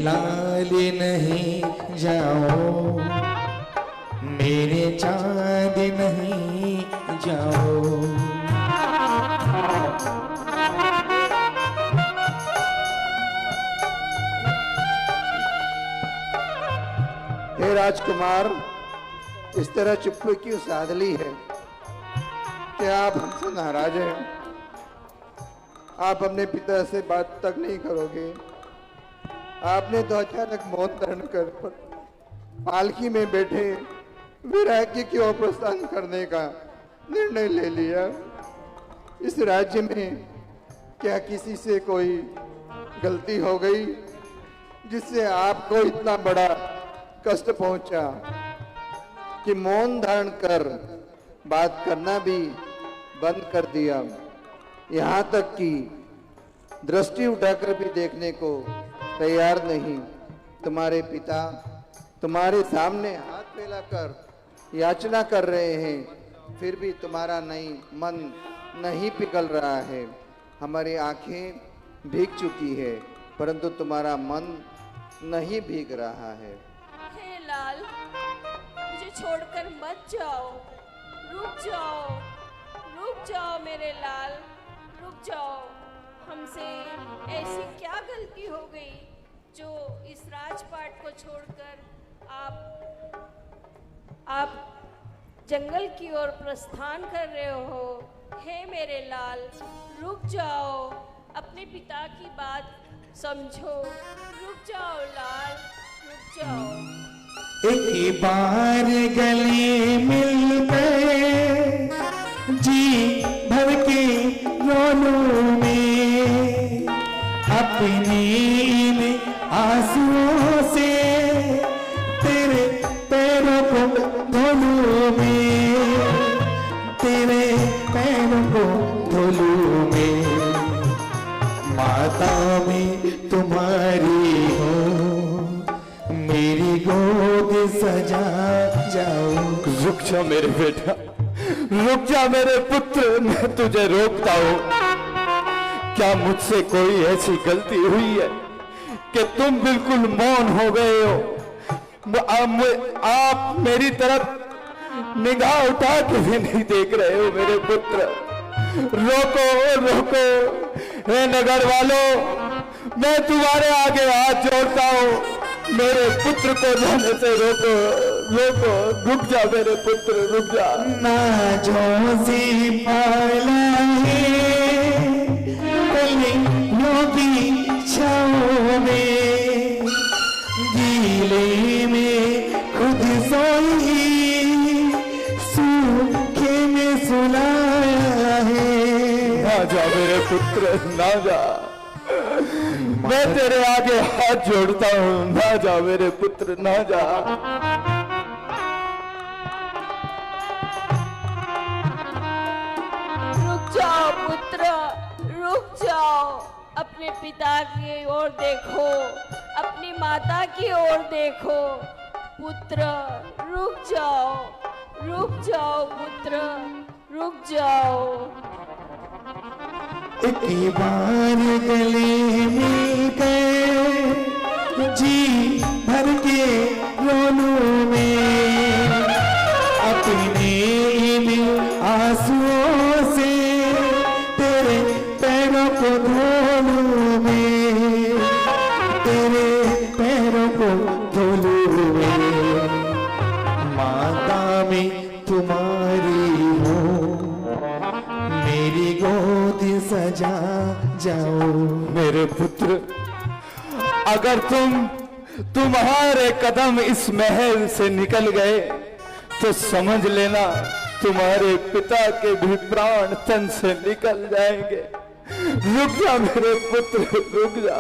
लाल नहीं जाओ, मेरे चांद नहीं जाओ। हे राजकुमार, इस तरह चुप्पी क्यों साध ली है? क्या आप हमसे नाराज हैं? आप अपने पिता से बात तक नहीं करोगे? आपने तो अचानक मौन धारण कर पालकी में बैठे वैराग्य की ओर प्रस्थान करने का निर्णय ले लिया। इस राज्य में क्या किसी से कोई गलती हो गई जिससे आपको इतना बड़ा कष्ट पहुंचा कि मौन धारण कर बात करना भी बंद कर दिया? यहाँ तक कि दृष्टि उठाकर भी देखने को तैयार नहीं। तुम्हारे पिता तुम्हारे सामने हाथ फैलाकर याचना कर रहे हैं, फिर भी तुम्हारा मन नहीं पिघल रहा है। हमारी आंखें भीग चुकी है, परंतु तुम्हारा मन नहीं भीग रहा है। हे लाल, मुझे छोड़कर मत जाओ, रुक जाओ, रुक जाओ मेरे लाल, रुक जाओ। हमसे ऐसी क्या गलती हो गई जो इस राजपाट को छोड़कर आप जंगल की ओर प्रस्थान कर रहे हो? हे मेरे लाल, रुक जाओ, अपने पिता की बात समझो, रुक जाओ लाल, रुक जाओ। एक बार गले मिल गए, जी भर के रोनों में, अपने इन आंसुओं से तेरे पैरों को धोलूं मैं, तेरे पैरों को धोलूं मैं। माता मैं तुम्हारी हूँ, मेरी गोद सजा जाओ। रुक जा मेरे बेटा, रुक जा मेरे पुत्र, मैं तुझे रोकता हूँ। क्या मुझसे कोई ऐसी गलती हुई है कि तुम बिल्कुल मौन हो गए हो? आप मेरी तरफ निगाह उठा के भी नहीं देख रहे हो मेरे पुत्र। रोको रोको, हे नगर वालों, मैं तुम्हारे आगे हाथ जोड़ता हूँ, मेरे पुत्र को जाने से रोको, रोको, रुक जा मेरे पुत्र, रुक जा। ना जो सी पाला है छाओ में, गीले में खुद सोई, सूखे में सुलाया है। ना जा मेरे पुत्र, ना जा, मैं तेरे आगे हाथ जोड़ता हूँ, ना जा मेरे पुत्र, ना जा। रुक जाओ पुत्र, रुक जाओ, अपने पिता की ओर देखो, अपनी माता की ओर देखो। पुत्र रुक जाओ, रुक जाओ पुत्र, रुक जाओ। एक बार गले मिल गए, जी भर के रोनों में, अपने इन आंसुओं से तेरे पैरों को धोलूं मैं, तेरे पैरों को धोलूं मैं। माता मैं तुम्हारी हूँ, मेरी गोद सजा जाओ। मेरे पुत्र, अगर तुम्हारे कदम इस महल से निकल गए तो समझ लेना तुम्हारे पिता के भी प्राण तन से निकल जाएंगे। रुक जा मेरे पुत्र, रुक जा।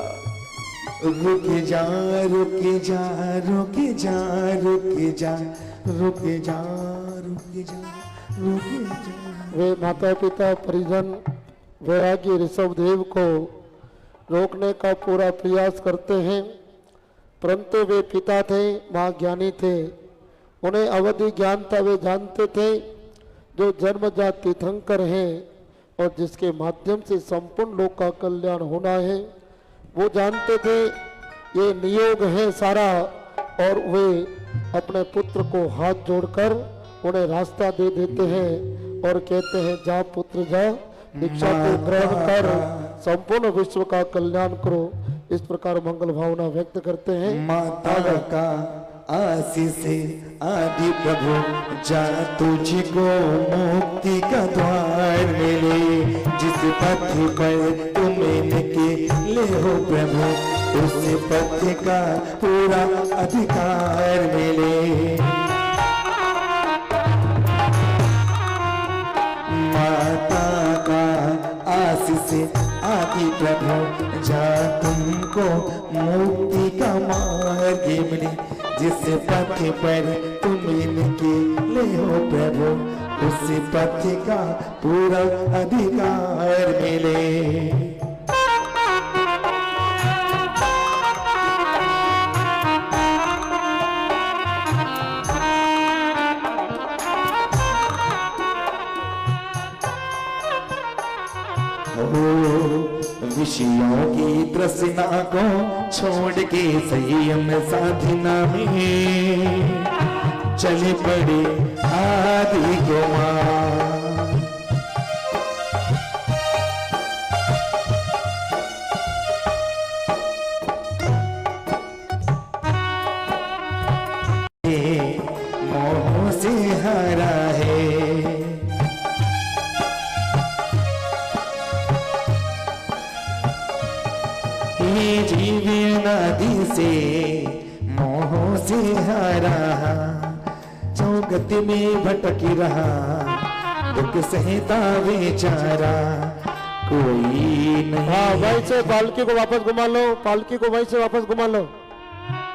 रुक जा, रुक जा, रुक जा, रुक जा, रुक जा, रुक जा, रुक जा। वे माता पिता परिजन वैरागी ऋषभदेव को रोकने का पूरा प्रयास करते हैं, परंतु वे पिता थे, महाज्ञानी थे, उन्हें अवधि ज्ञान था। वे जानते थे जो जन्मजात तीर्थंकर हैं और जिसके माध्यम से संपूर्ण लोक का कल्याण होना है। वो जानते थे ये नियोग है सारा। और वे अपने पुत्र को हाथ जोड़कर उन्हें रास्ता दे देते हैं और कहते हैं जा पुत्र जा, दीक्षा को ग्रहण कर संपूर्ण विश्व का कल्याण करो। इस प्रकार मंगल भावना व्यक्त करते हैं। माता का आशीष आदि प्रभु जा तुझको मुक्ति का द्वार मिले, जिस पथ पर तुम निकले हो प्रभु उस पथ का पूरा अधिकार मिले। माता का आशीष आदि प्रभु जा तुमको मुक्ति का मार्ग मिले, जिस पथ पर तुम निकले हो प्रभु उस पथ का पूरा अधिकार मिले। विषयों की तृष्णा को छोड़ के संयम साधना में चले पड़े आदि कुमार। मोह से हरा है जीवन नदी से, मोह से हरा चौगत में भटक रहा, दुख सहता बेचारा कोई नहीं। हाँ, वहीं से पालकी को वापस घुमा लो, पालकी को वहीं से वापस घुमा लो।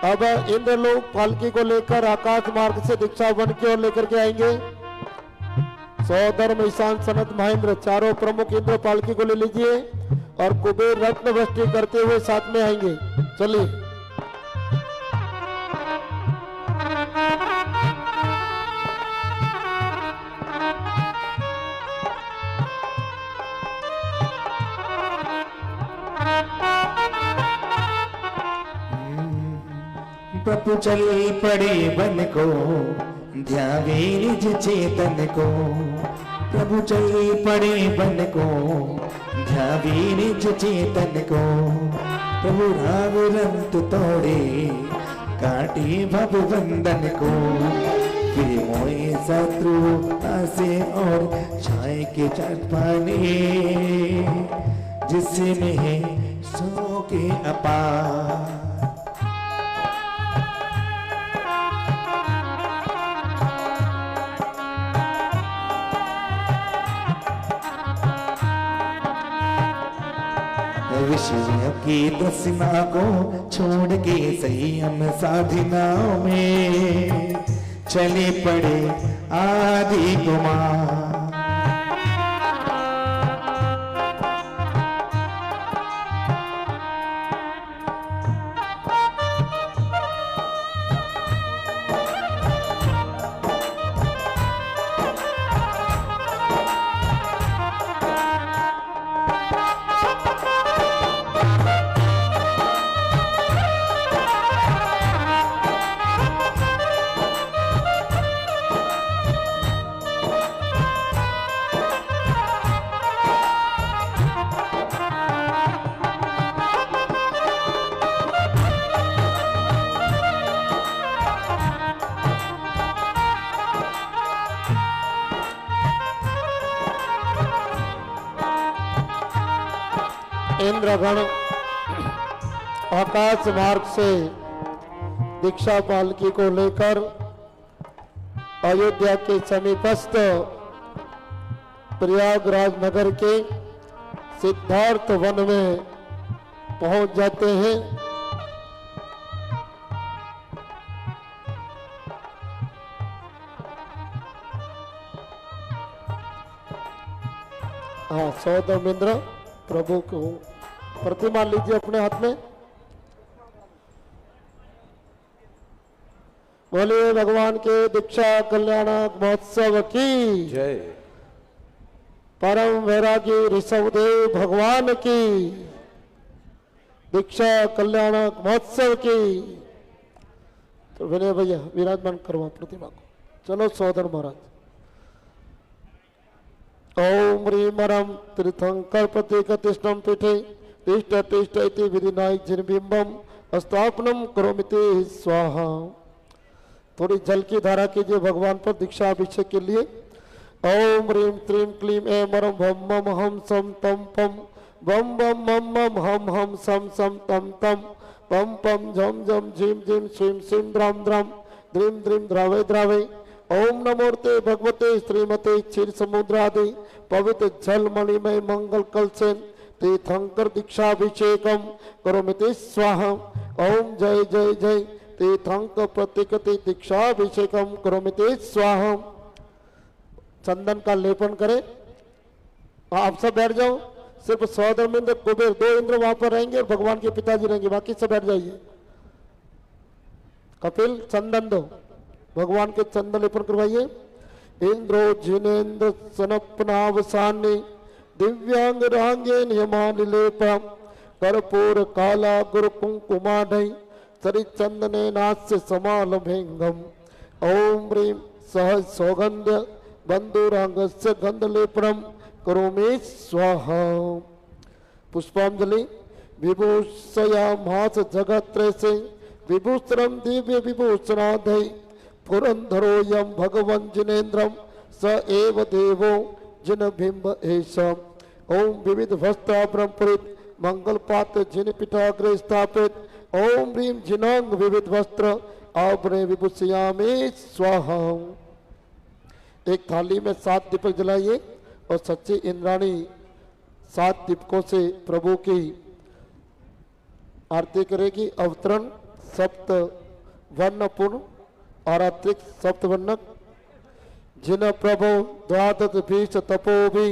अब इंद्र लोग पालकी को लेकर आकाश मार्ग से दीक्षा वन की ओर लेकर के आएंगे। सौधर्म ईशान सनत महेंद्र चारों प्रमुख इंद्र पालकी को ले लीजिए और कुबेर रत्न वृष्टि करते हुए साथ में आएंगे। चलिए। प्रभु चल पड़े बन को ध्यावे निज चेतन को, प्रभु चल पड़े बन को ध्यावे निज चेतन को। प्रभु राम रंत तोड़े काटे भव बंधन को, फिर मोए शत्रु आसे और छाए के चट पाने, जिसमें सो के अपार। विषय की तृष्णा को छोड़ के संयम साधनाओं में चले पड़े आदि कुमार। इंद्रगण आकाश मार्ग से दीक्षा पालकी को लेकर अयोध्या के समीपस्थ प्रयागराज नगर के सिद्धार्थ वन में पहुंच जाते हैं। हाँ, सौदम इंद्र प्रभु को प्रतिमा लीजिए अपने हाथ में। बोलिए भगवान के दीक्षा कल्याण महोत्सव की जय। परम वैरागी ऋषभदेव भगवान की। दीक्षा कल्याणक महोत्सव की। तो विनय भैया विराजमान करवा प्रतिमा को। चलो सौदर महाराज। ओम ह्रीमरम तीर्थंकर प्रतीकतिष्ठं पीठे तिष्ठ तिष्ठ इति विधिनायक जिनबिंबम स्थापनम करोमिति स्वाहा। थोड़ी जल की धारा कीजिए भगवान पर दीक्षा अभिषेक के लिए। ओम ह्रीं त्रीं क्लीं ऐं मरम भम मम हम सम तम पम बम बम मम मम हम हम सम सम तम तम पम पम झम झम झीम झीम श्रीम श्रीम द्राम द्राम द्रीम द्रीम द्रावे द्रावे। ओम नमोर्ते भगवते श्रीमते क्षीर समुद्रादि पवित्र जल मणिमय मंगल कलसेन तीर्थंकर दीक्षाभिषेकम करोमिति स्वाहा। ओम जय जय जय तीर्थंकर प्रतीकति दीक्षाभिषेकम करोमिति स्वाहा। चंदन का लेपन करें। आप सब बैठ जाओ। सिर्फ सौदर इंद्र कुबेर 2 इंद्र वहां पर रहेंगे और भगवान के पिताजी रहेंगे, बाकी सब बैठ जाइए। कपिल चंदन दो, भगवान के चंदन लेपन करवाइए। इंद्रो जिनेन्द्र सनपनावसाने दिव्यांग रांगे नियमान लेपम कर्पूर काला गुरु कुंकुमाढै सरि चंदने नास्य समालभेंगम। ओम ह्रीं सह सौगंध्य बंधुरांगस्य गंधलेपनम करोमि स्वाहा। पुष्पांजलि। विभूषयामास जगत्त्रयसे विभूषणं दिव्य विभूषणाधै पुरंधरोऽयं भगवन् जिनेन्द्रं स एव देवो जिनबिंब एष। ओम विविध वस्त्राभरण परित मंगल पात्र जिन पीठाग्रे स्थापित। ओम ह्रीं जिनांग विविध वस्त्र आभरे विभूषयामि स्वाहा। एक थाली में 7 दीपक जलाइए और सच्ची इंद्राणी 7 दीपकों से प्रभु की आरती करेगी। अवतरण सप्त वर्णपूर्ण और अतिरिक्त सप्त वर्णक। जिन प्रभु द्वादश बीस तपो भी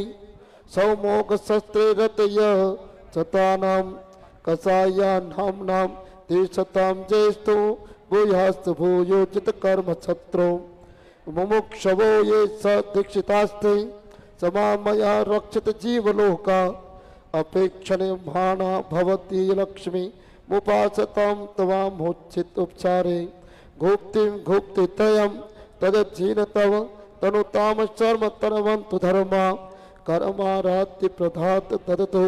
सौमोग शस्त्रे रतय शतानाम कसाया नाम नाम तीर्थताम ज्येष्ठो भूयास्त भूयोजित कर्म छत्रो मुमुक्षवो ये स दीक्षितास्ते समामया रक्षित जीवलोका अपेक्षणे भाणा भवती लक्ष्मी मुपासतां तवामोचित उपचारे गुप्तिं गुप्तित्रयं तदज्जीन तव तनुताम शर्म तनवन्तु धर्मा कर्माराध्य प्रधात ददतो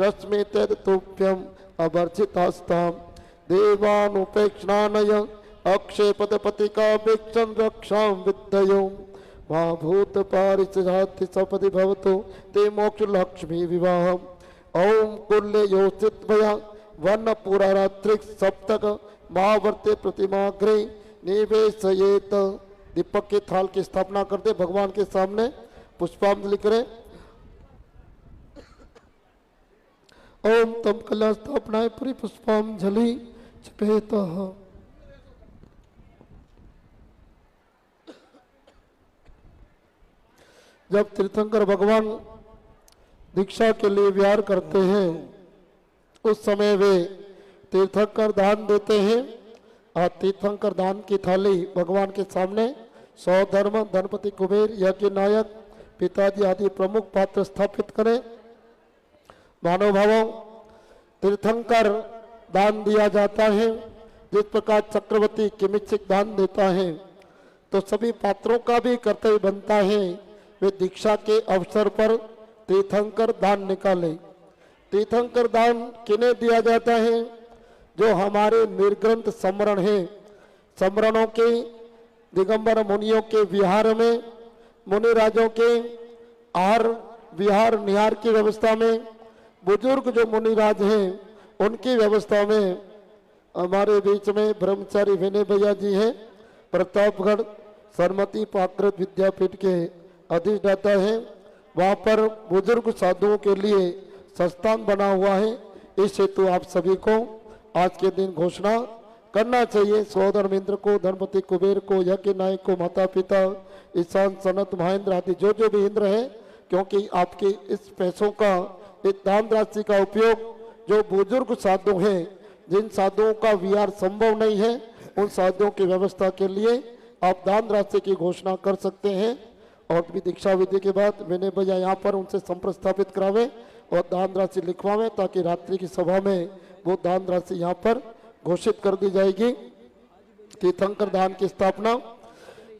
रश्मि तदतुभ्यम् अवर्जितास्तां देवानुपेक्षणानय अक्षेपदपतिका भिक्षं रक्षां विद्धयो मा भूत पारिषदाति सपदि भवतु ते मोक्ष लक्ष्मी विवाहम्। ओम कुल्ले योषितभया वर्ण पुरारात्रिक सप्तक महावर्ते प्रतिमाग्रे निवेशयेत। दीपक के थाल की स्थापना करते भगवान के सामने पुष्पांजलि करें। ओम तम कला स्थापनाएं पूरी पुष्पांजलि चिपेतः। जब तीर्थंकर भगवान दीक्षा के लिए विहार करते हैं उस समय वे तीर्थंकर दान देते हैं और तीर्थंकर दान की थाली भगवान के सामने सौधर्म धनपति कुबेर यज्ञ नायक पिताजी आदि प्रमुख पात्र स्थापित करें। मानव भावों तीर्थंकर दान दिया जाता है जिस प्रकार चक्रवर्ती किमिच्छिक दान देता है, तो सभी पात्रों का भी कर्तव्य बनता है वे दीक्षा के अवसर पर तीर्थंकर दान निकाले। तीर्थंकर दान किन्हें दिया जाता है? जो हमारे निर्ग्रंथ समरण है। समरणों के दिगंबर मुनियों के विहार में मुनि राजों के आहार विहार निहार की व्यवस्था में बुजुर्ग जो मुनिराज हैं उनकी व्यवस्था में हमारे बीच में ब्रह्मचारी विनय भैया जी हैं, प्रतापगढ़ सरमती पाकृत विद्यापीठ के अधिष्ठाता हैं। वहाँ पर बुजुर्ग साधुओं के लिए संस्थान बना हुआ है। इस हेतु आप सभी को आज के दिन घोषणा करना चाहिए। सौधर्म इंद्र को, धनपति कुबेर को, यज्ञ नायक को, माता पिता ईशान सनत महेंद्र आदि जो जो भी इंद्र है, क्योंकि आपके इस पैसों का इस दान राशि का उपयोग जो बुजुर्ग साधु हैं, जिन साधुओं का विहार संभव नहीं है, उन साधुओं की व्यवस्था के लिए आप दान राशि की घोषणा कर सकते हैं। और भी दीक्षा विधि के बाद विनय भैया यहाँ पर उनसे संपर्क स्थापित करावे और दान राशि लिखवावे ताकि रात्रि की सभा में वो दान राशि यहाँ पर घोषित कर दी जाएगी। तीर्थंकर दान की स्थापना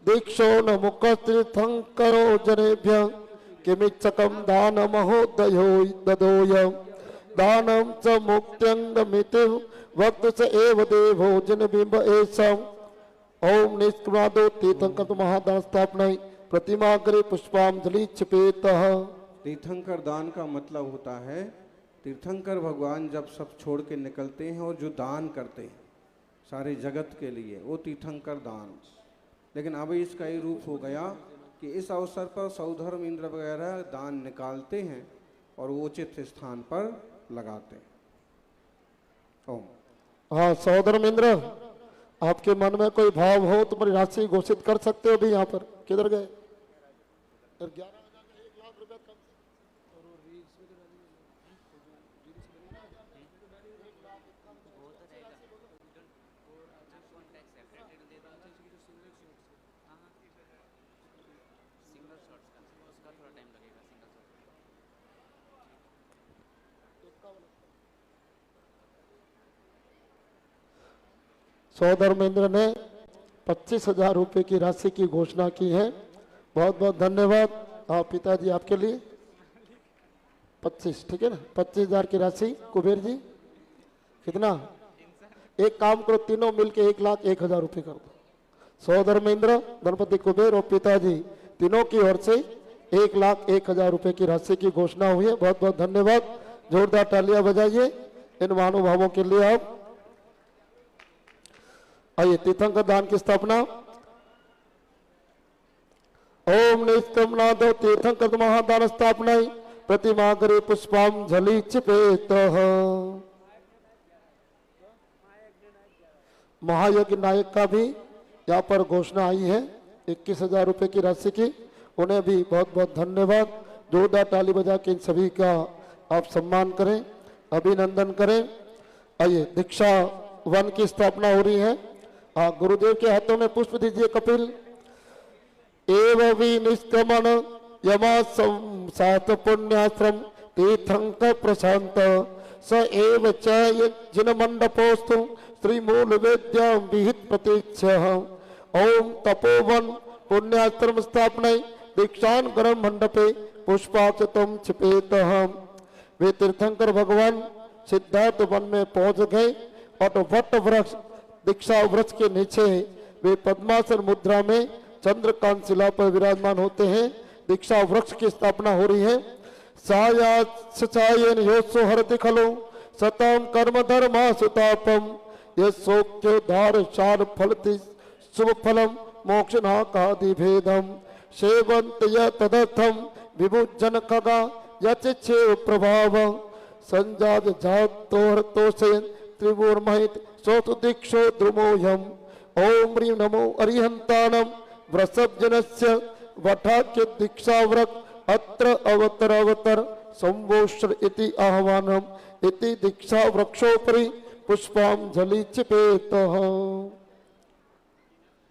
दीक्षो न मुख तीर्थंकरो जनेभ्य किमिच्छकम दान महोदयो ददोय दानम च मुक्त्यंगमिति वक्त स एव देवो जन बिंब एसम। ओम निष्क्रमादो तीर्थंकर महादान स्थापना प्रतिमाग्रे पुष्पांजलि क्षिपेतः। तीर्थंकर दान का मतलब होता है तीर्थंकर भगवान जब सब छोड़ के निकलते हैं और जो दान करते हैं सारे जगत के लिए, वो तीर्थंकर दान। लेकिन अब इसका ये रूप हो गया कि इस अवसर पर सौधर्म इंद्र वगैरह दान निकालते हैं और वो उचित स्थान पर लगाते हैं। ओम। हाँ सहोदर इंद्र, आपके मन में कोई भाव हो तो मेरी राशि घोषित कर सकते हो भी। यहाँ पर किधर गए? 11,000 1 लाख रुपया कम सहोदर महेंद्र ने 25,000 रुपये की राशि की घोषणा की है। बहुत बहुत धन्यवाद। हाँ पिताजी आपके लिए 25, ठीक है ना? 25,000 की राशि। कुबेर जी कितना? एक काम करो, तीनों मिलके 1,01,000 रुपये कर दो। सहोदर महेंद्र, गणपति कुबेर और पिताजी तीनों की ओर से 1,01,000 रुपये की राशि की घोषणा हुई है। बहुत बहुत धन्यवाद। जोरदार तालियां बजाइए इन महानुभावों के लिए। आप आइए तीर्थंकर दान की स्थापना। ओम निष्कमनादो तीर्थंकर महादान स्थापना प्रतिमाग्रे पुष्पांजलि क्षिपेतः। महायज्ञ नायक का भी यहाँ पर घोषणा आई है 21,000 रुपये की राशि की। उन्हें भी बहुत बहुत धन्यवाद। जोरदार ताली बजा के इन सभी का आप सम्मान करें, अभिनंदन करें। आइए दीक्षा वन की स्थापना हो रही है। हाँ गुरुदेव के हाथों में पुष्प दीजिए कपिल। एव विनिष्क्रमण यमा सात पुण्याश्रम तीर्थंकर प्रशांत स एव च जिन मंडपोस्तु श्री मूल वेद्या विहित प्रतीक्ष। ओम तपोवन पुण्याश्रम स्थापना दीक्षान गरम मंडपे पुष्पाक्षतम छिपेतः। वे तीर्थंकर भगवान सिद्धार्थ वन में पहुंच गए और वट वृक्ष दीक्षा वृक्ष के नीचे वे पद्मासन मुद्रा में चंद्रकांत शिला पर विराजमान होते हैं। दीक्षा वृक्ष की स्थापना हो रही है। सायान योत्सो हरति खलो सतम कर्म धर्मा सुतापम ये सोक्योद्धार शार फलति शुभ फलम मोक्षना कादि भेदम सेवंत य तदर्थम विभुजन खगा यचे प्रभाव संजात जात तोहर तोषे त्रिभुवन महित सोत दीक्षो द्रुमोयम। ओम ह्रीं नमो अरिहंतानम वृषभजनस्य वठाक्य दीक्षाव्रत अत्र अवतर अवतर संवोष्र इति आह्वानम इति दीक्षा वृक्षोपरि पुष्पांजलि क्षिपेतः।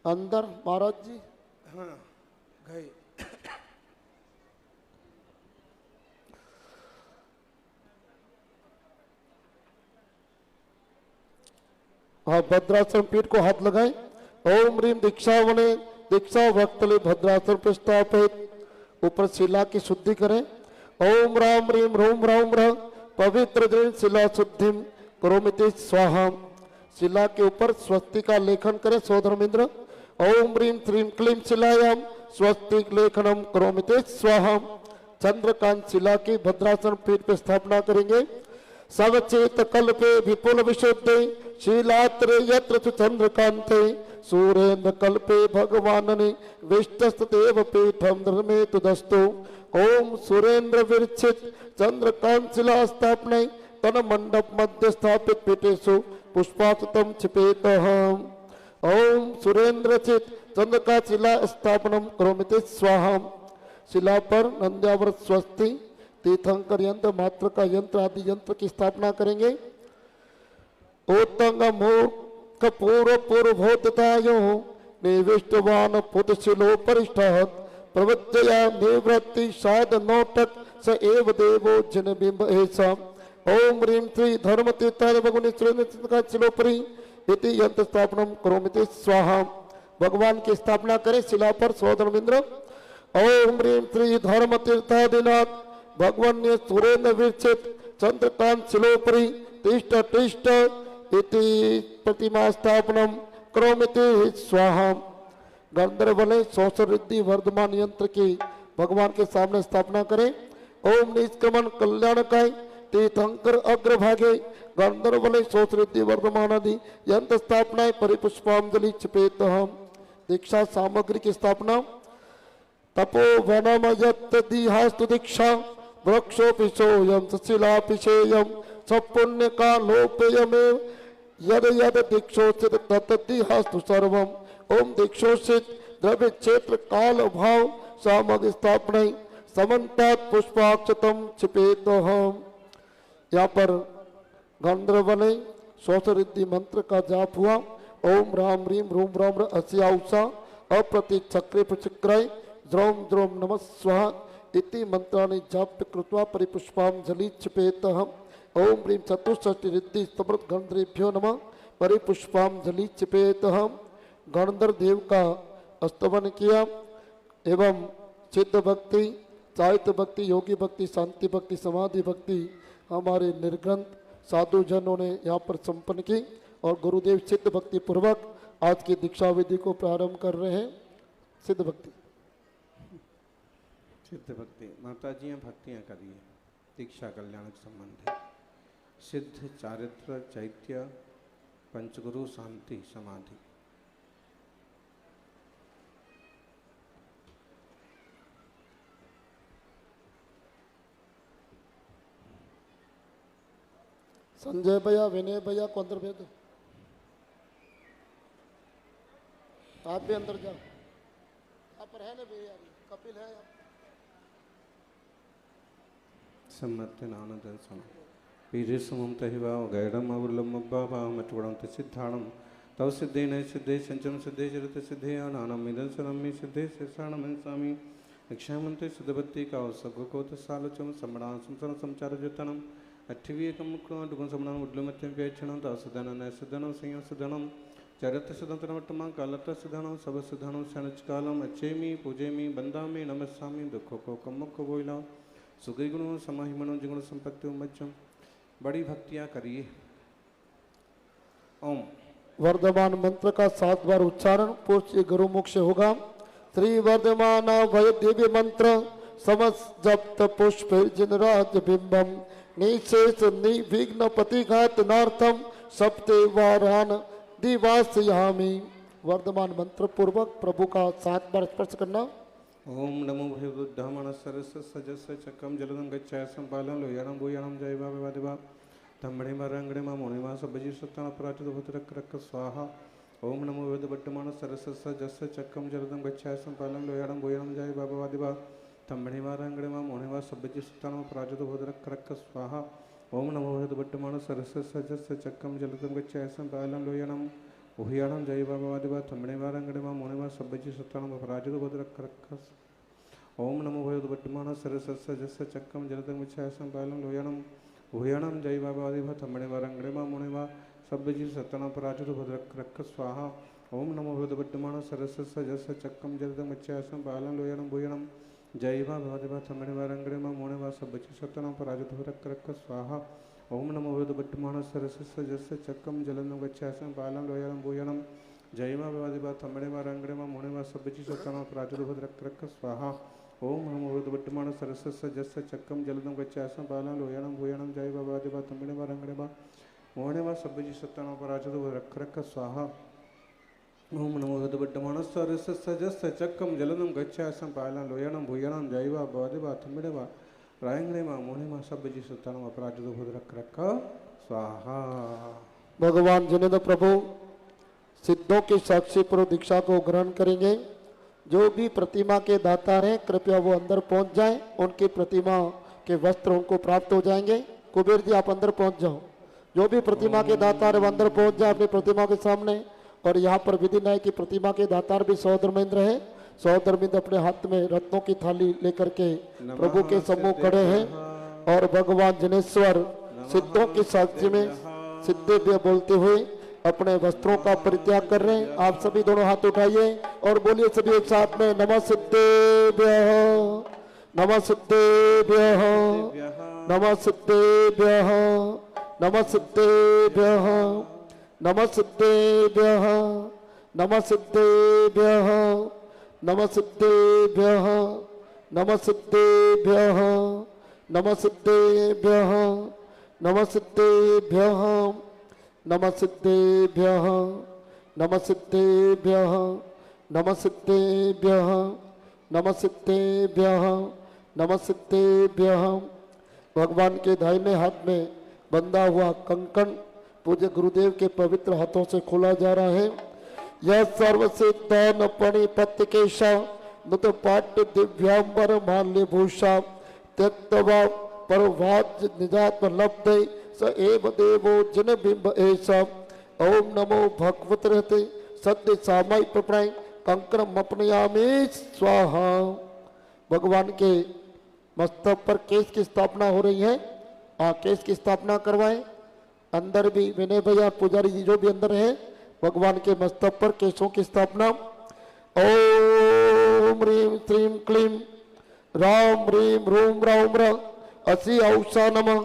अंदर महाराज जी। हाँ गए। हाँ भद्रासन पीठ को हाथ लगाए। ओम ह्रीं दीक्षावने दीक्षा वक्तले भद्रासन पर स्थापित ऊपर शिला की शुद्धि करें। ओम राम ह्रीं रोम राम र पवित्र दृढ़ शिला शुद्धि करोमिति स्वाहा। शिला के ऊपर स्वस्ति का लेखन करें सौधर्मेंद्र। ओम ह्रीं श्रीं क्लीं शिलायाम स्वस्तिक लेखनम करोमिति स्वाहा। चंद्रकांत शिला की भद्रासन पीठ पर स्थापना करेंगे। सवचेत कल्पे विपुल विशुद्धे शीलात्रे यत्र च चंद्रकांते सूरेन्द्र कल्पे भगवानने विष्टस्तदेव पीठम धर्मेतु दस्तु। ओम सुरेंद्र विरचित चंद्रकांत शिला स्थापना तन मंडप मध्य स्थापित पीठेषु पुष्पाक्षतम छिपेतः। ओम सुरेंद्र चित चंद्रकांत शिला स्थापनम करोमिति स्वाहा। शिला पर नंद्याव्रत स्वस्ति तीर्थंकर यंत्र मात्र का यंत्र आदि यंत्र की स्थापना करेंगे। ओतंग मूर्ख पूर्व पूर्वभूततायो निविष्टवान पुतशिलो परिष्ठः प्रवृत्तया निवृत्ति साध नोटक स एव देवो जन बिंब ऐसा। ओम ह्रीं श्री धर्म तीर्थाय भगवान श्री शिलोपरि इति यंत्र स्थापनम करोमिति स्वाहा। भगवान की स्थापना करें शिला पर सौधर्मिंद्र। ओम ह्रीं श्री धर्म तीर्थादिनाथ भगवान सुरेंद्र विरचित चंद्रकांत शिलोपरि तिष्ठ तिष्ठ इति प्रतिमा स्थापनम करोमिति स्वाहा। गंधर्व बले सौसरिद्धि वर्धमान यंत्र की भगवान के सामने स्थापना करें। ओम निष्क्रमण कल्याणकाय तीर्थंकर अग्रभागे गंधर्व बले सौसरिद्धि वर्धमान आदि यंत्र स्थापनाएं परिपुष्पांजलि क्षिपेत। हम दीक्षा सामग्री की स्थापना तपो वनम यत्दिहास्तु दीक्षा वृक्षोपिशोयम सशिलापिशेयम सपुण्य का लोपेयमेव यद यद दीक्षोचित तत्दिहास्तु सर्वम। ओम दीक्षोचित द्रव्य क्षेत्र काल भाव सामग्री स्थापना समन्तात पुष्पाक्षतम छिपेत। हम यहाँ पर गंधर्व ने सौसरिद्धि मंत्र का जाप हुआ। ओम राम ह्रीं रूम राम अस्याउषा अप्रति चक्रे प्रचक्राय द्रौम द्रौम नमः स्वाहा इति मंत्राणि जाप्य कृत्वा परिपुष्पांजलि क्षिपेत। हम ओम ह्रीं चतुष्षष्टि रिद्धि स्तमृत गंधर्वेभ्यो नमः परिपुष्पांजलि क्षिपेत। हम गणधर देव का स्तवन किया एवं सिद्ध भक्ति साहित्य भक्ति योगी भक्ति शांति भक्ति समाधि भक्ति हमारे निर्ग्रंथ साधु जनों ने यहाँ पर संपन्न की और गुरुदेव सिद्ध भक्ति पूर्वक आज की दीक्षा विधि को प्रारंभ कर रहे हैं। सिद्ध भक्ति सिद्ध भक्ति माता जी भक्तियाँ करिए। दीक्षा कल्याण के संबंध है। सिद्ध चारित्र चैत्य पंचगुरु शांति समाधि। संजय भैया विनय भैया को अंदर भेज दो। आप भी अंदर जाओ। आप पर है ना भैया कपिल है। सम्मति नानद सम पीरे समम तहिवा गैरम अवलम बाबा मटवड़ंत सिद्धाणम तव सिद्धे न सिद्धे संचम सिद्धे चरित सिद्धे अनानम मिदन सनमि सिद्धे शेषाणम स्वामी रक्षामंत्र सिद्धवती का सगकोत सालोचम समणान संसरण संचार जतनम अठवी एकम डुगन समणान उड्लमत्यम व्यक्षणम दासदनम नैसदनम संयम सदनम चरित सदंतरमट्टमा कालत सिद्धनम सब सिद्धनम शनचकालम अच्छेमी पूजेमी बंदामी नमस्सामी दुखों को कमुख बोइला सुगई गुणों समाहिमनो जिगुण संपत्ति उमच्चम। बड़ी भक्तियाँ करिए। ओम वर्धमान मंत्र का 7 बार उच्चारण पूज्य गुरुमुख से होगा। श्री वर्धमान भय दिव्य मंत्र समस्त जप्त पुष्प जिनराज बिंबम निशेष निर्विघ्न प्रतिघात नार्थम सप्ते वारान दिवासयामि। वर्धमान मंत्र पूर्वक प्रभु का 7 बार स्पर्श करना। ओम नमो भगवद्धामन सरस सजस चक्रम जलदं गच्छासं पालं लोयानं भूयानं जय बाबा देवा तम्बड़े रंगड़े मा मोने मा सबजी सत्तान अपराजित भूतरक रक स्वाहा। ओम नमो भगवद्वर्तमान सरस सजस चक्रम जलदं गच्छासं पालं लोयानं भूयानं जय बाबा देवा तम्बड़े रंगड़े मा मोने मा सबजी सत्तान अपराजित भूतरक रक स्वाहा। ओम नमो भगवद्वर्तमान सरस सजस चक्रम जलदं गच्छासं पालं लोयानं भूयानं जय बाबा देवा तम्बड़े रंगड़े मा मोने मा सबजी सत्तान अपराजित भूतरक रक। ओम नमो भगवद्वर्तमान सरस सजस चक्रम जलदं गच्छासं पालं लोयानं भूयानं जय बाबा देवा तम्बड़े रंगड़े मा मोने मा सबजी सत्तान अपराजित भूतरक रक स्वाहा। ओम नमो भगवद्वर्तमान सरस सजस चक्रम जलदं गच्छासं पालं लोयानं भूयानं जय बाबा देवा तम्बड़े रंगड़े मा मोने मा सबजी सत्तान अपराजित भूतरक रक स्वाहा। ओम नमो भगवद्वर्तमान सरस सजस चक्रम जलदं गच्छासं पालं लोयानं भूयानं जय बाबा देवा तम्बड़े रंगड़े मा मोने मा सबजी सत्तान अपराजित भूतरक रक स्वाहा। ओम नमो भगवद्वर्तमान सरस सजस चक्रम जलदं गच्छासं पालं लोयानं भूयानं जय बाबा देवा तम्बड़े रंगड़े मा मोने मा सबजी सत्तान अपराजित भूतरक रक स्वाहा। ओम नमो भगवद्वर्तमान सरस सजस चक्रम जलदं गच्छासं पालं लोयानं भूयानं जय बाबा देवा तम्बड़े रंगड़े मा मोने मा सबजी सत्तान अपराजित भूतरक रक स्वाहा। भगवान जिनेन्द्र प्रभु सिद्धों की साक्षी पूर्व दीक्षा को ग्रहण करेंगे। जो भी प्रतिमा के दातार हैं कृपया वो अंदर पहुंच जाएं। उनकी प्रतिमा के वस्त्र उनको प्राप्त हो जाएंगे। कुबेर जी आप अंदर पहुंच जाओ। जो भी प्रतिमा के दातार है वो अंदर पहुंच जाए अपनी प्रतिमा के सामने। और यहाँ पर विधि न्याय की प्रतिमा के दातार भी सौधर्मेंद्र है। सौधर्मेंद्र अपने हाथ में रत्नों की थाली लेकर के प्रभु के सम्मुख खड़े हैं और भगवान जिनेश्वर सिद्धों की साक्षी में सिद्धेभ्य बोलते हुए अपने वस्त्रों का परित्याग कर रहे हैं। आप सभी दोनों हाथ उठाइए और बोलिए सभी एक साथ में, नमः सिद्धेभ्यः, नमः सिद्धेभ्यः, नमः सिद्धेभ्यः, नमः सिद्धेभ्यः, नमः सिद्धेभ्यः, नमः सिद्धेभ्यः, नमः सिद्धेभ्यः, नमः सिद्धेभ्यः, नमः सिद्धेभ्यः, नमः सिद्धेभ्यः, नमः सिद्धेभ्यः, नमः सिद्धेभ्यः, नमः सिद्धेभ्यः, नमः सिद्धेभ्यः, नमः सिद्धेभ्यः। भगवान के दाहिने हाथ में बंधा हुआ कंकण पूज्य गुरुदेव के पवित्र हाथों से खोला जा रहा है। यह सर्वसिद्ध न पणिपत्य केशा नुत पाट्य दिव्यांबर माल्य भूषा त्यक्तवा परवाज निजात्म लब्धे स एव देवो जन बिंब ऐसा। ओम नमो भगवत रहते सत्य सामाई प्रणाय कंकरम अपनयामे स्वाहा। भगवान के मस्तक पर केश की स्थापना हो रही है। केश की स्थापना करवाएं। अंदर भी विनय भैया पुजारी जी जो भी अंदर है, भगवान के मस्तक पर केशों की स्थापना। ओम ह्रीं श्रीं क्लीं राम ह्रीं रूम राम र असि औषा नमः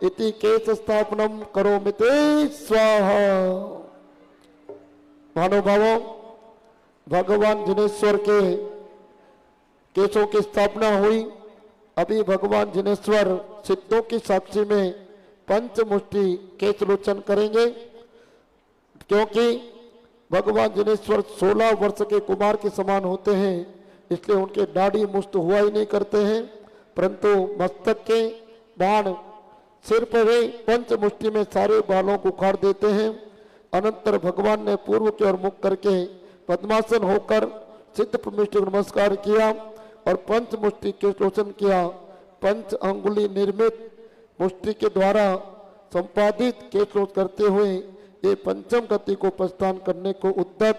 इति केश स्थापनम करोमिते स्वाहा। महानुभावों, भगवान जिनेश्वर के केशों की स्थापना हुई। अभी भगवान जिनेश्वर सिद्धों की साक्षी में पंचमुष्टि केश लोचन करेंगे, क्योंकि भगवान जिनेश्वर 16 वर्ष के कुमार के समान होते हैं, इसलिए उनके दाढ़ी मुष्ट हुआ ही नहीं करते हैं, परंतु मस्तक के बाण सिर पर वे पंचमुष्टि में सारे बालों को उखाड़ देते हैं। अनंतर भगवान ने पूर्व की ओर मुख करके पद्मासन होकर सिद्ध प्रमिष्टि नमस्कार किया और पंचमुष्टि के लोचन किया। पंच अंगुली निर्मित मुष्टि के द्वारा संपादित केशलोच करते हुए ये पंचम गति को प्रस्थान करने को उद्यत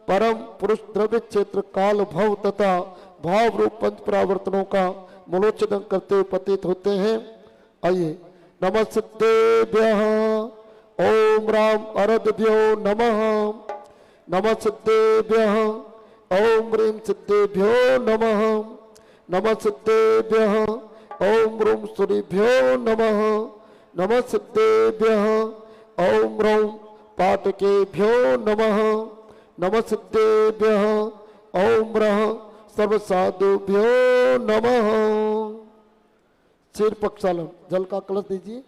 परम पुरुष द्रव्य क्षेत्र काल भव तथा भाव रूप पंच परावर्तनों का मूलोच्छेदन करते हुए पतित होते हैं। आइए, नमः सिद्धेभ्यः ओम राम अरदभ्यो नमः, नमः सिद्धेभ्यः ओम ह्रीं सिद्धेभ्यो नमः, नमः सिद्धेभ्यः ओम रूम सूर्यभ्यो नमः, नमः सिद्धेभ्यः ओम रौं पाटकेभ्यो नमः, नमः सिद्धेभ्यः ओम रः सर्वसाधुभ्यो नमः। सिर प्रक्षालन, जल का कलश दीजिए।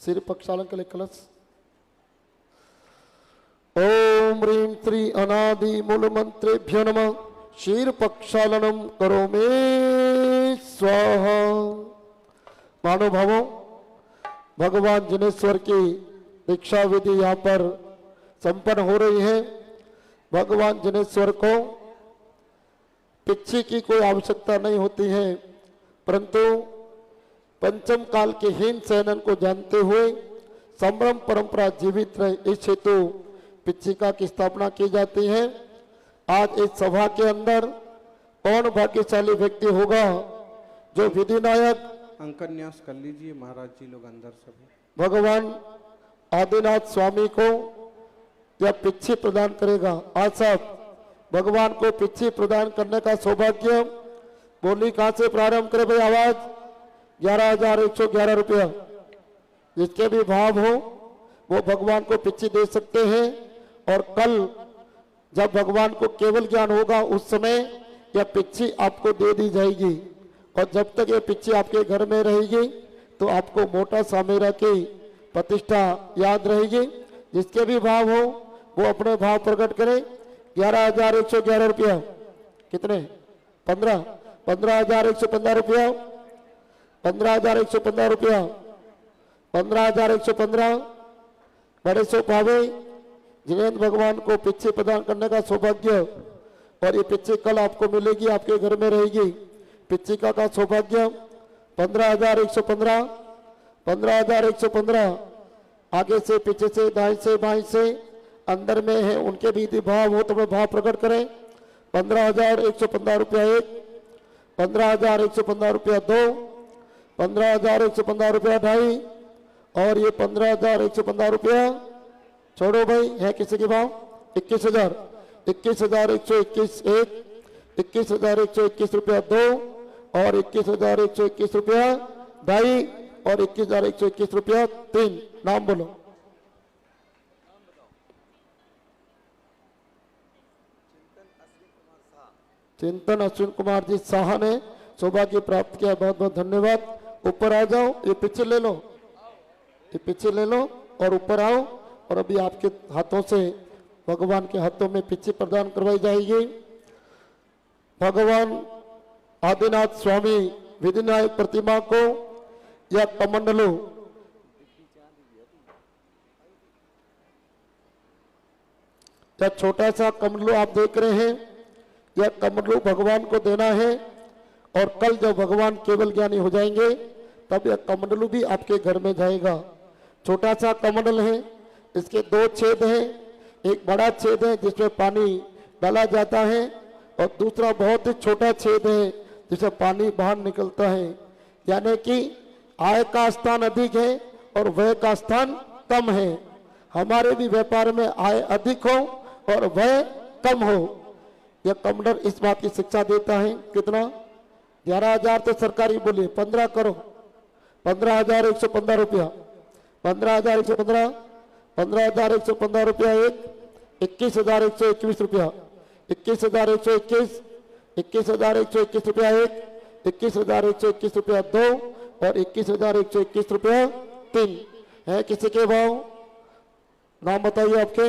सिर प्रक्षालन के लिए कलश। ओम ह्रीं श्री अनादि मूल मंत्रेभ्यो नमः। शीर प्रक्षालनम करोमि स्वाहा। महानुभावों, भगवान जिनेश्वर की दीक्षा विधि यहाँ पर संपन्न हो रही है। भगवान जिनेश्वर को पिच्छी की कोई आवश्यकता नहीं होती है, परंतु पंचम काल के हीन सैनन को जानते हुए संभ्रम परंपरा जीवित रहे, इस हेतु पिच्छिका की स्थापना की जाती है। आज इस सभा के अंदर कौन भाग्यशाली व्यक्ति होगा जो विधि नायक अंकन्यास कर लीजिए महाराज जी लोग अंदर सभी। भगवान आदिनाथ स्वामी को यह पिच्छी प्रदान करेगा। आज सब भगवान को पिच्छी प्रदान करने का सौभाग्य। बोली कहां से प्रारंभ करे भाई? आवाज 11,111 रुपया। जिसके भी भाव हो वो भगवान को पिच्छी दे सकते हैं। और कल जब भगवान को केवल ज्ञान होगा उस समय यह पिच्छी आपको दे दी जाएगी। और जब तक ये पिच्छी आपके घर में रहेगी तो आपको मोटा सामेरा की प्रतिष्ठा याद रहेगी। जिसके भी भाव हो वो अपने भाव प्रकट करें। 11,111 रुपया। कितने? 15,115 रुपया। 15,115 रुपया। 15,115 बड़े सो पावे जिनेन्द्र भगवान को पिच्छी प्रदान करने का सौभाग्य। और ये पिच्छी कल आपको मिलेगी, आपके घर में रहेगी। पिच्छिका का सौभाग्य 15,115। 15,115 आगे से, पीछे से, दाएं से, बाएं से, अंदर में है उनके भी यदि भाव हो तो वे भाव प्रकट करें। 15,115 रुपया एक, 15,115 रुपया दो, 15,115 रुपया ढाई, और ये 15,115 रुपया छोड़ो भाई, है किसी के भाव 21,000, 21,121 एक, 21,121 रुपया दो, और 21,121 रुपया ढाई, और 21,121 रुपया तीन। नाम बोलो। चिंतन अश्विन कुमार जी शाह ने सौभाग्य प्राप्त किया, बहुत बहुत धन्यवाद। ऊपर आ जाओ, ये पीछे ले लो, ये पीछे ले लो और ऊपर आओ, और अभी आपके हाथों से भगवान के हाथों में पीछे प्रदान करवाई जाएगी। भगवान आदिनाथ स्वामी विधिनायक प्रतिमा को या कमंडलू या छोटा सा कमंडलू आप देख रहे हैं, यह कमंडलू भगवान को देना है, और कल जब भगवान केवल ज्ञानी हो जाएंगे तब यह कमंडलू भी आपके घर में जाएगा। छोटा सा कमंडल है, इसके दो छेद हैं, एक बड़ा छेद है जिसमें पानी डाला जाता है, और दूसरा बहुत ही छोटा छेद है जिससे पानी बाहर निकलता है। यानी कि आय का स्थान अधिक है और व्यय का स्थान कम है। हमारे भी व्यापार में आय अधिक हो और व्यय कम हो, यह कमंडल इस बात की शिक्षा देता है। कितना? 11,000 तो सरकारी बोलिए, 15 करो, 15,115 रुपया, 15,115, 15,115 रुपया एक, 21,121 रुपया, 21,121, 21,121 रुपया एक, 21,121 रुपया दो, और 21,121 रुपया तीन। है किसी के भाव? नाम बताइए आपके।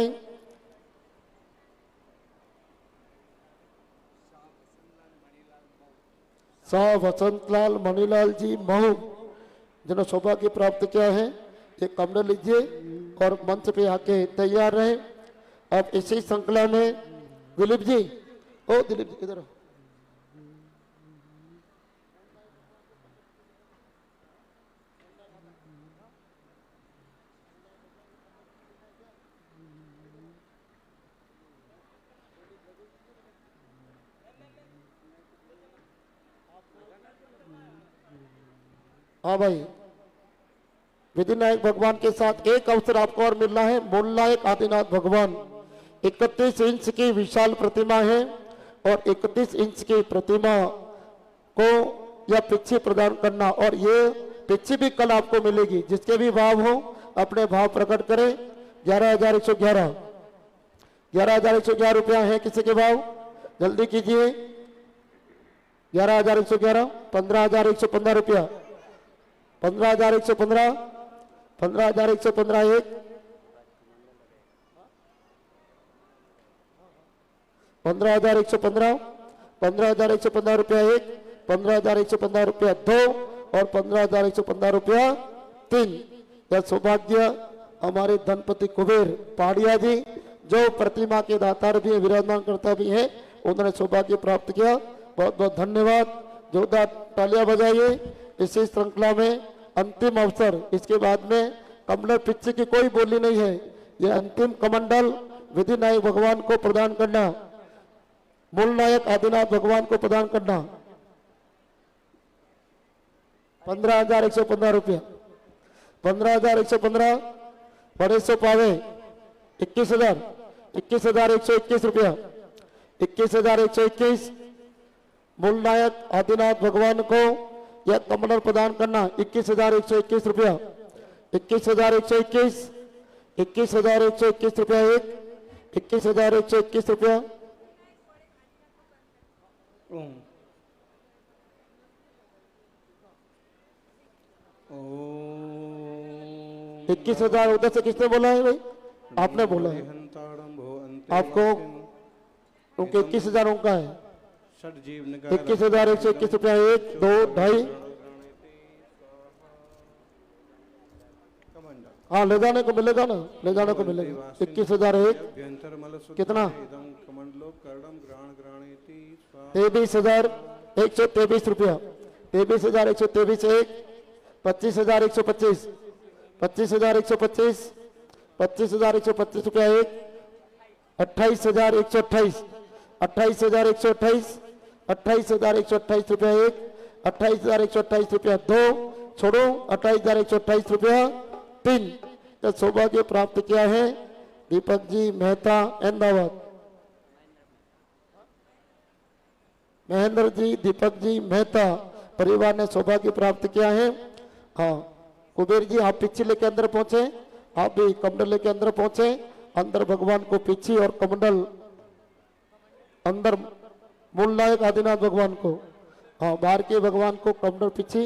शाह वसंतलाल मणिलाल जी महू, जिन्होंने सौभाग्य प्राप्त किया है, ये कमंडल लीजिए और मंच पे आके तैयार रहे। अब इसी श्रृंखला में दिलीप जी, ओ दिलीप जी इधर। हाँ भाई, विधिनायक भगवान के साथ एक अवसर आपको और मिल रहा है। मूलनायक आदिनाथ भगवान 31 इंच की विशाल प्रतिमा है, और 31 इंच की प्रतिमा को यह पिच्छी प्रदान करना, और ये पिच्छी भी कल आपको मिलेगी। जिसके भी भाव हो अपने भाव प्रकट करें। 11,111, 11,111 रुपया है किसी के भाव? जल्दी कीजिए। 11,111, 15,115 रुपया, 15,115, 15,115 एक, 15,115, 15,115 रुपया एक, 15,115 रुपया दो, और 15,115 रुपया तीन। यह सौभाग्य हमारे धनपति कुबेर पहाड़िया जी, जो प्रतिमा के दातार भी विराजमान करता भी है, उन्होंने सौभाग्य प्राप्त किया। बहुत बहुत धन्यवाद, जोरदार तालियां बजाइए। इसी श्रृंखला में अंतिम अवसर, इसके बाद में कमंडल पिच्छी की कोई बोली नहीं है। यह अंतिम कमंडल विधिनायक भगवान को प्रदान करना, मूल नायक आदिनाथ भगवान को प्रदान करना। 15,115 रुपया, 15,115, बड़े सो पावे 21,000, 21,121 रुपया, 21,121 मूल नायक आदिनाथ भगवान को यह कमंडल प्रदान करना। 21,121 रुपया, 21,121, 21,121 रुपया एक, 21,121 रुपया, 21,000 उधर से किसने बोला है भाई? आपने बोला है आपको, क्योंकि 21,000 उनका है। 21,121 रुपया एक, दो, ढाई, हाँ ले जाने को मिलेगा ना, ले जाने को मिलेगा। 21,000 एक, कितना? 23,123 रुपया, 23,123 एक, 25,125, 25,125, 25,125 रुपया एक, 28,128, 28,128, 28,128 रुपया एक, 28,128 रुपया दो, छोड़ो 28,128 रुपया तीन। का सौभाग्य प्राप्त किया है दीपक जी मेहता अहमदाबाद। महेंद्र जी दीपक जी मेहता परिवार ने सौभाग्य प्राप्त किया है। हाँ कुबेर जी आप पिछी लेके अंदर पहुंचे, आप भी कमंडल लेके अंदर पहुंचे। अंदर भगवान को पिछी और कमंडल अंदर मूल नायक आदिनाथ भगवान को, हाँ बाहर के भगवान को कमंडल पिछी,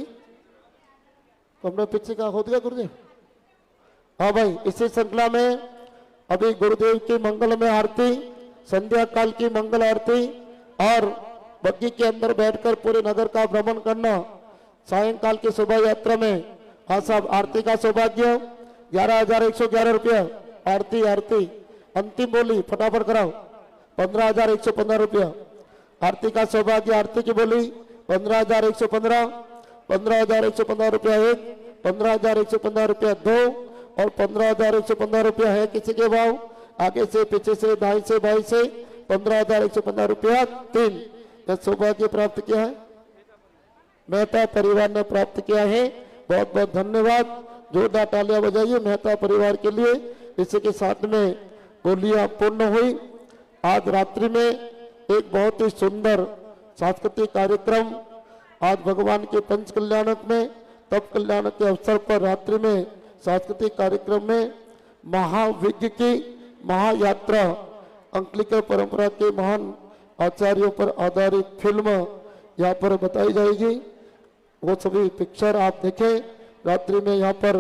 कमंडल पिछी का हो गया गुरुदेव। हाँ भाई इसी श्रृंखला में अभी गुरुदेव की मंगल में आरती, संध्या काल की मंगल आरती और बग्गी के अंदर बैठकर पूरे नगर का भ्रमण करना, सायंकाल की शोभा यात्रा में हाँ साहब आरती का सौभाग्य 11,111 रुपया। आरती आरती अंतिम बोली फटाफट कराओ 15,115 रुपया। आरती का सौभाग्य आरती की बोली 15,115, 15,115 रुपया एक, 15,115 रुपया दो और 15,115 रुपया है किसी के भाव आगे से पीछे से दाएं से बाएं से 15,115 रुपया तीन। यह सौभाग्य प्राप्त किया है मेहता परिवार ने प्राप्त किया है। बहुत बहुत धन्यवाद, जोरदार तालियां बजाइए मेहता परिवार के लिए। इसी के साथ में बोलियां पूर्ण हुई। आज रात्रि में एक बहुत ही सुंदर सांस्कृतिक कार्यक्रम, आज भगवान के पंच कल्याणक में तप कल्याणक के अवसर पर रात्रि में सांस्कृतिक कार्यक्रम में महाविज्ञ की महायात्रा अंकलिकर परंपरा के महान आचार्यों पर आधारित फिल्म यहाँ पर बताई जाएगी। वो सभी पिक्चर आप देखें रात्रि में यहाँ पर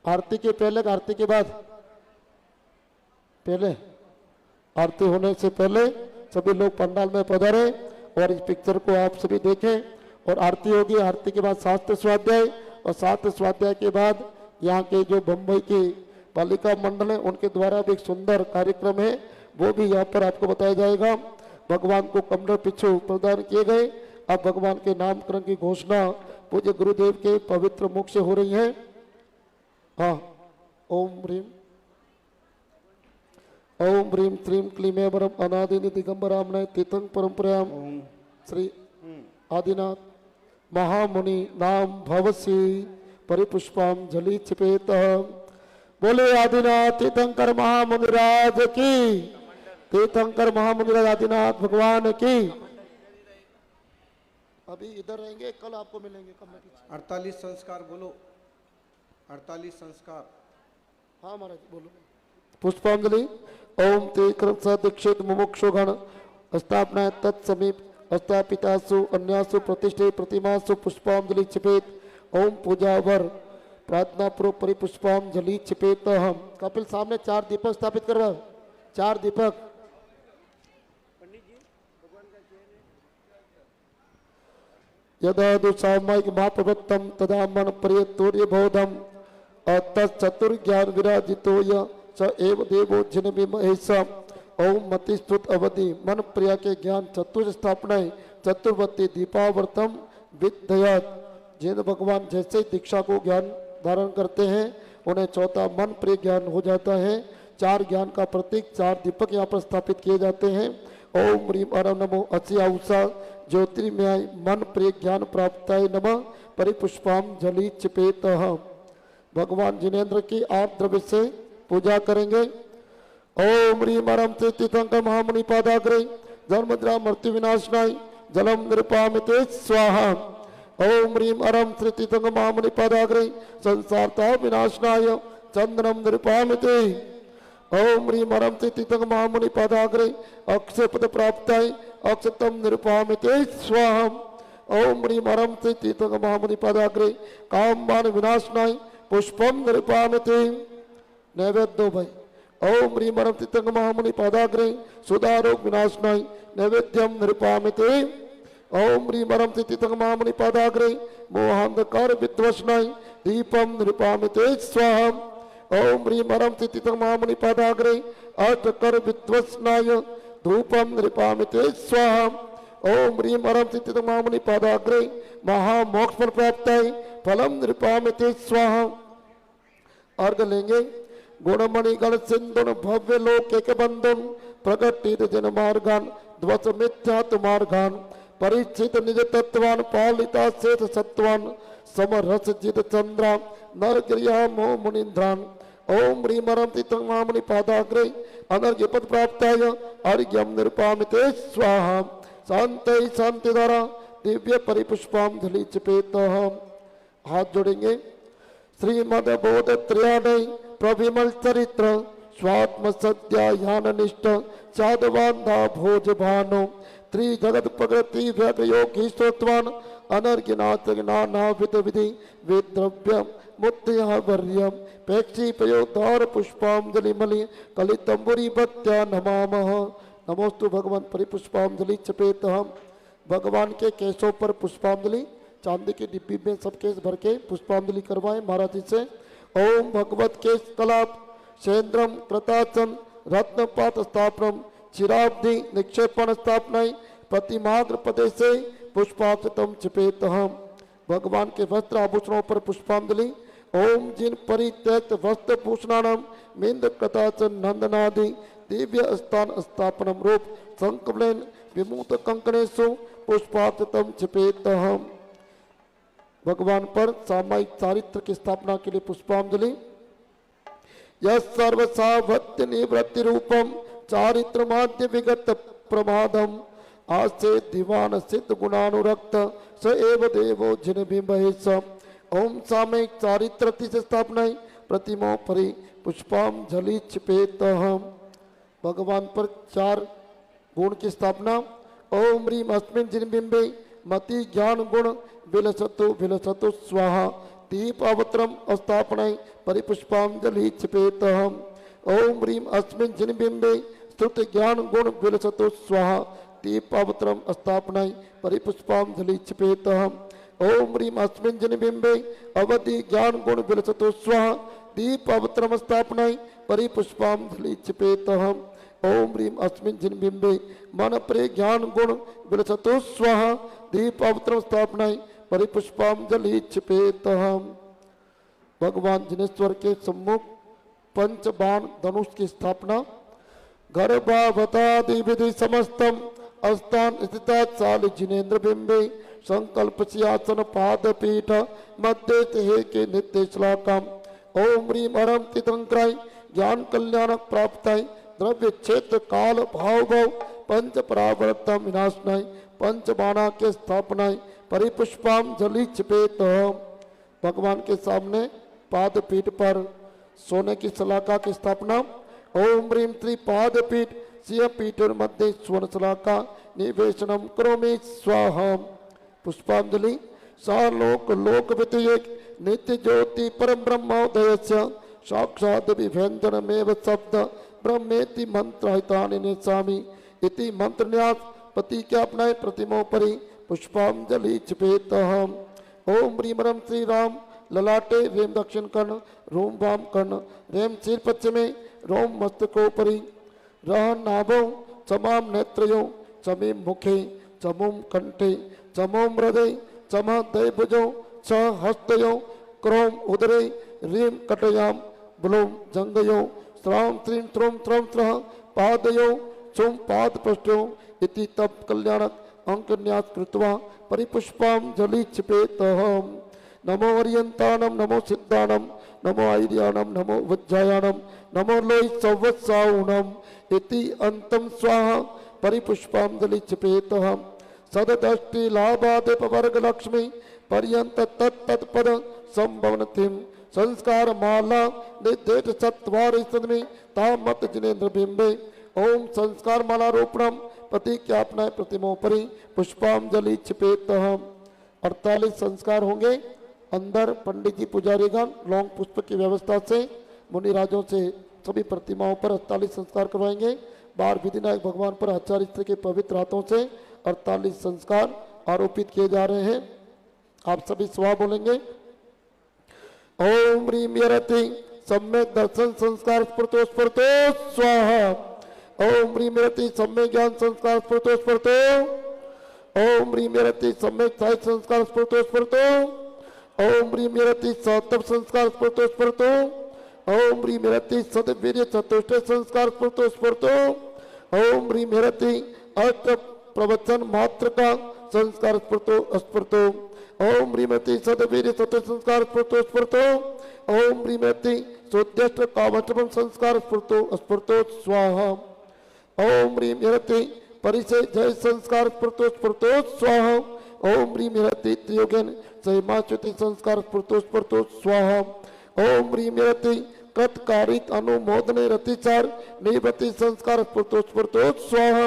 आरती के पहले आरती के बाद, पहले आरती होने से पहले सभी लोग पंडाल में पधारे और इस पिक्चर को आप सभी देखें। और आरती होगी, आरती के बाद शास्त्र स्वाध्याय और शास्त्र स्वाध्याय के बाद यहाँ के जो बम्बई की बालिका मंडल है उनके द्वारा भी एक सुंदर कार्यक्रम है, वो भी यहाँ पर आपको बताया जाएगा। भगवान को कमंडल पिछू प्रदान किए गए। अब भगवान के नामकरण की घोषणा पूज्य गुरुदेव के पवित्र मुख से हो रही है। हाँ ओम ह्रीम श्रीं क्लीमेवरम अनादिनि दिगंबरामने तीर्थं परंपरायाम श्री आदिनाथ महामुनि नाम भवसी परिपुष्पाम जली छिपेत। बोले आदिनाथ तीर्थंकर महामुनिराज की, तीर्थंकर महामुनिराज आदिनाथ भगवान की। अभी इधर रहेंगे, कल आपको मिलेंगे। 48 संस्कार बोलो, 48 संस्कार। हाँ महाराज बोलो। पुष्पांजलि। ओम ते क्रम दीक्षित मुमुक्षुगण स्थापना तत्समीप स्थापितासु अन्यासु प्रतिष्ठे प्रतिमासु पुष्पांजलि छिपेत। ओम पूजावर प्रार्थना पूर्व परिपुष्पांजलि छिपेत। हम कपिल सामने 4 दीपक स्थापित करवाओ, 4 दीपक। यदा दुसामायिक महाप्रवत्तम तदा मन प्रियतूर्य बोधम तत्चतुर्ज्ञान विराजितो य स एव देवो जिन महेशा। ओम मतिस्तुत अवधि मन प्रिया के ज्ञान चतुर स्थापनाएं चतुर्वती दीपावर्तम विद्यात। जिन भगवान जैसे दीक्षा को ज्ञान धारण करते हैं उन्हें चौथा मन प्रिय ज्ञान हो जाता है। 4 ज्ञान का प्रतीक 4 दीपक यहाँ पर स्थापित किए जाते हैं। ओम ह्रीम अरम नमो अस्याउषा ज्योतिर्मय मन प्रिय ज्ञान प्राप्ताय नमः परिपुष्पांजलि चिपेत। भगवान जिनेन्द्र की आप द्रव्य से पूजा करेंगे। ओम ह्रीम अरम से तीर्थंकर महामुनि पादाग्रे जन्मद्रा मृत्यु विनाशनाय जलम निरुपामिते स्वाहा। ओम ह्रीम अरम श्री तीर्थंकर महामुनि पादाग्रे संसारता विनाशनाय चंदनम निरुपामिते। ओम ह्रीम अरम से तीर्थंकर महामुनि पादाग्रे अक्षय पद प्राप्ताय अक्षतम निरुपामिते स्वाहा। ओम ह्रीम अरम से तीर्थंकर महामुनि पादाग्रे कामबाण विनाशनाय पुष्पम निरुपामिते। नैवेद्य दो भाई। ओम ह्रीम अरम तीर्थंकर महामुनि पादाग्रे सुधारोग विनाशनाय नैवेद्यम निरुपामिते। ओम ह्रीम अरम तीर्थंकर महामुनि पादाग्रे मोहांधकार विध्वसनाय दीपम निरुपामिते स्वाहा। ओम ह्रीम अरम तीर्थंकर महामुनि पादाग्रे अष्टकर विध्वसनाय धूपम निरुपामिते स्वाहा। ओम ह्रीम अरम तीर्थंकर महामुनि पादाग्रे महामोक्ष फल प्राप्ताय फलम निरुपामिते स्वाहा। अर्घ लेंगे। गुणमणि गण सिंधुन भव्य लोक एक बंधुन प्रकटित जन मार्गान ध्वस मिथ्यात मार्गान परिचित निज तत्वान पालिता शेष सत्वान समरस जित चंद्रा नर क्रिया मो मुनिंद्रान ओम ह्रीं मरम तितंगामणि पादाग्रे अनर्घ्य पद प्राप्ताय अर्घ्यम निरुपामिते स्वाहा शांति शांति द्वारा दिव्य परिपुष्पांजलि चिपेत। हाथ जोड़ेंगे। श्रीमद बोध त्रयाणय प्रविमल चरित्र स्वात्म सद्या यान निष्ठ साधवान्धा भोज भानो त्रिजगत प्रगति व्यग योगीश्वरत्वान अनर्घ्यनाथ नानाविध विधि वेद्रव्य मुद्दया वर्यम पेक्षी पयोद्धार पुष्पांजलि मलि कलितंबुरी भक्त्या नमामः। नमोस्तु भगवान परिपुष्पांजलि चपेत। हम भगवान के केशों पर पुष्पांजलि चांदी की डिब्बी में सब केस भर के पुष्पांजलि करवाएं महाराज जी से। ओम भगवत केश कलाप सेन्द्रम कृताचन रत्नपात स्थापनम चिराब्धि निक्षेपण स्थापनाएं प्रतिमाग्र पदे से पुष्पाक्षतम चिपेत। हम भगवान के वस्त्र आभूषणों पर पुष्पांजलि। ओम जिन परित्यक्त वस्त्र भूषणानम मिंद कृताचन नंदनादि दिव्य स्थान स्थापनम रूप संकलन विमुक्त कंकणेशु पुष्पाक्षतम चिपेत। हम भगवान पर सामायिक चारित्र की स्थापना के लिए पुष्पांजलि। यह सर्वसावत्य निवृत्ति रूपम चारित्र माध्य विगत प्रमादम आसे दीवान सिद्ध गुणानुरक्त स एव देवो जिन बिंबहेश। ओम सामयिक चारित्र से स्थापना प्रतिमाओं परि पुष्पांजलि चिपेत। हम भगवान पर 4 गुण की स्थापना। ओम ह्रीं अस्मिन् जिन बिंबे मति ज्ञान गुण विलसतु स्वाहा दीप अवत्रम स्थापना परिपुष्पांजलि चिपेत। हम ओम ह्रीं अस्मिन् जिन बिंबे स्तुत ज्ञान गुण विलसतु स्वाहा दीप अवत्रम स्थापना परिपुष्पांजलि चिपेत। हम ओम ह्रीं अस्मिन् जिन बिंबे अवधि ज्ञान गुण विलसतु स्वाहा दीप अवत्रम स्थापना परिपुष्पांजलि चिपेत। हम ओम ह्रीं अस्मिन् जिन बिंबे मन प्रे ज्ञान गुण विलसतु स्वाहा दीप अवत्रम स्थापना परिपुष्पांजलि चिपेत। हम भगवान जिनेश्वर के सम्मुख पंचबाण धनुष की स्थापना। गर्भावतादि विधि समस्तम अस्थान स्थिता चाल जिनेन्द्र बिंबे संकल्प सिंहासन पाद पीठ मध्य हे के नित्य श्लाकम। ओम ह्रीं हरम तितंक्राय ज्ञान कल्याण प्राप्ताय द्रव्य क्षेत्र काल भाव भव पंच परावर्तम विनाशनाय पंचबाणा के स्थापनाय परिपुष्पांजलि चिपेत। भगवान के सामने पाद पीठ पर सोने की सलाका की स्थापना। ओम ह्रीं त्रिपाद पीठ सिंह पीठ मध्य स्वर्ण सलाका निवेशनम करोमि स्वाहा। पुष्पांजलि। सालोक लोक वितयक नित्य ज्योति परम ब्रह्मोदयस्य साक्षात् विभ्यंजनमेव शब्द ब्रह्मेति मंत्रहितानि नेच्छामि इति मंत्र न्यास प्रतिज्ञापनाय प्रतिमों परि पुष्पांजलि चिपेत। हम ओम ह्रीं रम श्री राम ललाटे रेम दक्षिण कर्ण रोम वाम कर्ण रेम सिर पश्चिमे रोम मस्तकोपरि रह नाभो चमाम नेत्रयो चमीम मुखे चमुम कंठे चमोम हृदय चम दैभुजो छ हस्तयो क्रोम उदरे रीम कटयाम ब्लूम जंगयो श्राम त्रीं त्रोम त्रम त्रह पादयो चुम पाद पृष्ठो इति तप कल्याणक अंक न्यास कृत्वा परिपुष्पांजलि चिपेत। हम नमो अर्यंतानम नमो सिद्धानम नमो आयर्याणम नमो वज्रायाणम नमो लोई संवत्साउणम इति अंतम स्वाहा परिपुष्पांजलि चिपेत। हम सददष्टि लाभादेप वर्ग लक्ष्मी पर्यंत तत्पद संभवनतिम संस्कार माला निर्देश चत्वार सदमी तामत जिनेन्द्र बिंबे। ओम संस्कार माला रोपणम प्रतिज्ञापना प्रतिमों परि पुष्पांजलि चिपेत। हम 48 संस्कार होंगे। अंदर पंडित जी पुजारीगण लौंग पुष्प की व्यवस्था से मुनिराजों से सभी प्रतिमाओं पर 48 संस्कार करवाएंगे। बाहर विधिनायक भगवान पर आचार्य के पवित्र हाथों से 48 संस्कार आरोपित किए जा रहे हैं। आप सभी स्वाहा बोलेंगे। ओम ह्रीं यरति सम्यक दर्शन संस्कार स्फुरतो स्फुरतो स्वाहा। ओम ह्रीं यरति सम्यक ज्ञान संस्कार स्फुरतो स्फुरतो। ओम ह्रीं यरति सम्यक साहित्य संस्कार स्फुरतो स्फुरतो। ओम ह्रीं यरति सतप संस्कार स्फुरतो स्फुरतो। ओम ह्रीं यरति सदवीर्य चतुष्टय संस्कार स्फुरतो स्फुरतो। ओम ह्रीं ह्रति अष्ट प्रवचन मात्र का संस्कार स्फुरतो ओम ह्रीं ह्रति सदवीर सत्य संस्कार स्फुरतो ओम ह्रीं ह्रति सोद्यष्ट कामचम संस्कार स्फुरतो स्वाहा ओम ह्रीं ह्रति परिचय जय संस्कार स्फुरतो स्वाहा ओम ह्रीं ह्रति त्रियोगन सहिमाच्युति संस्कार स्फुरतो स्वाहा ओम ह्रीं ह्रति कृतकारित अनुमोदने रतिचार निवृत्ति संस्कार स्फुरतो स्वाहा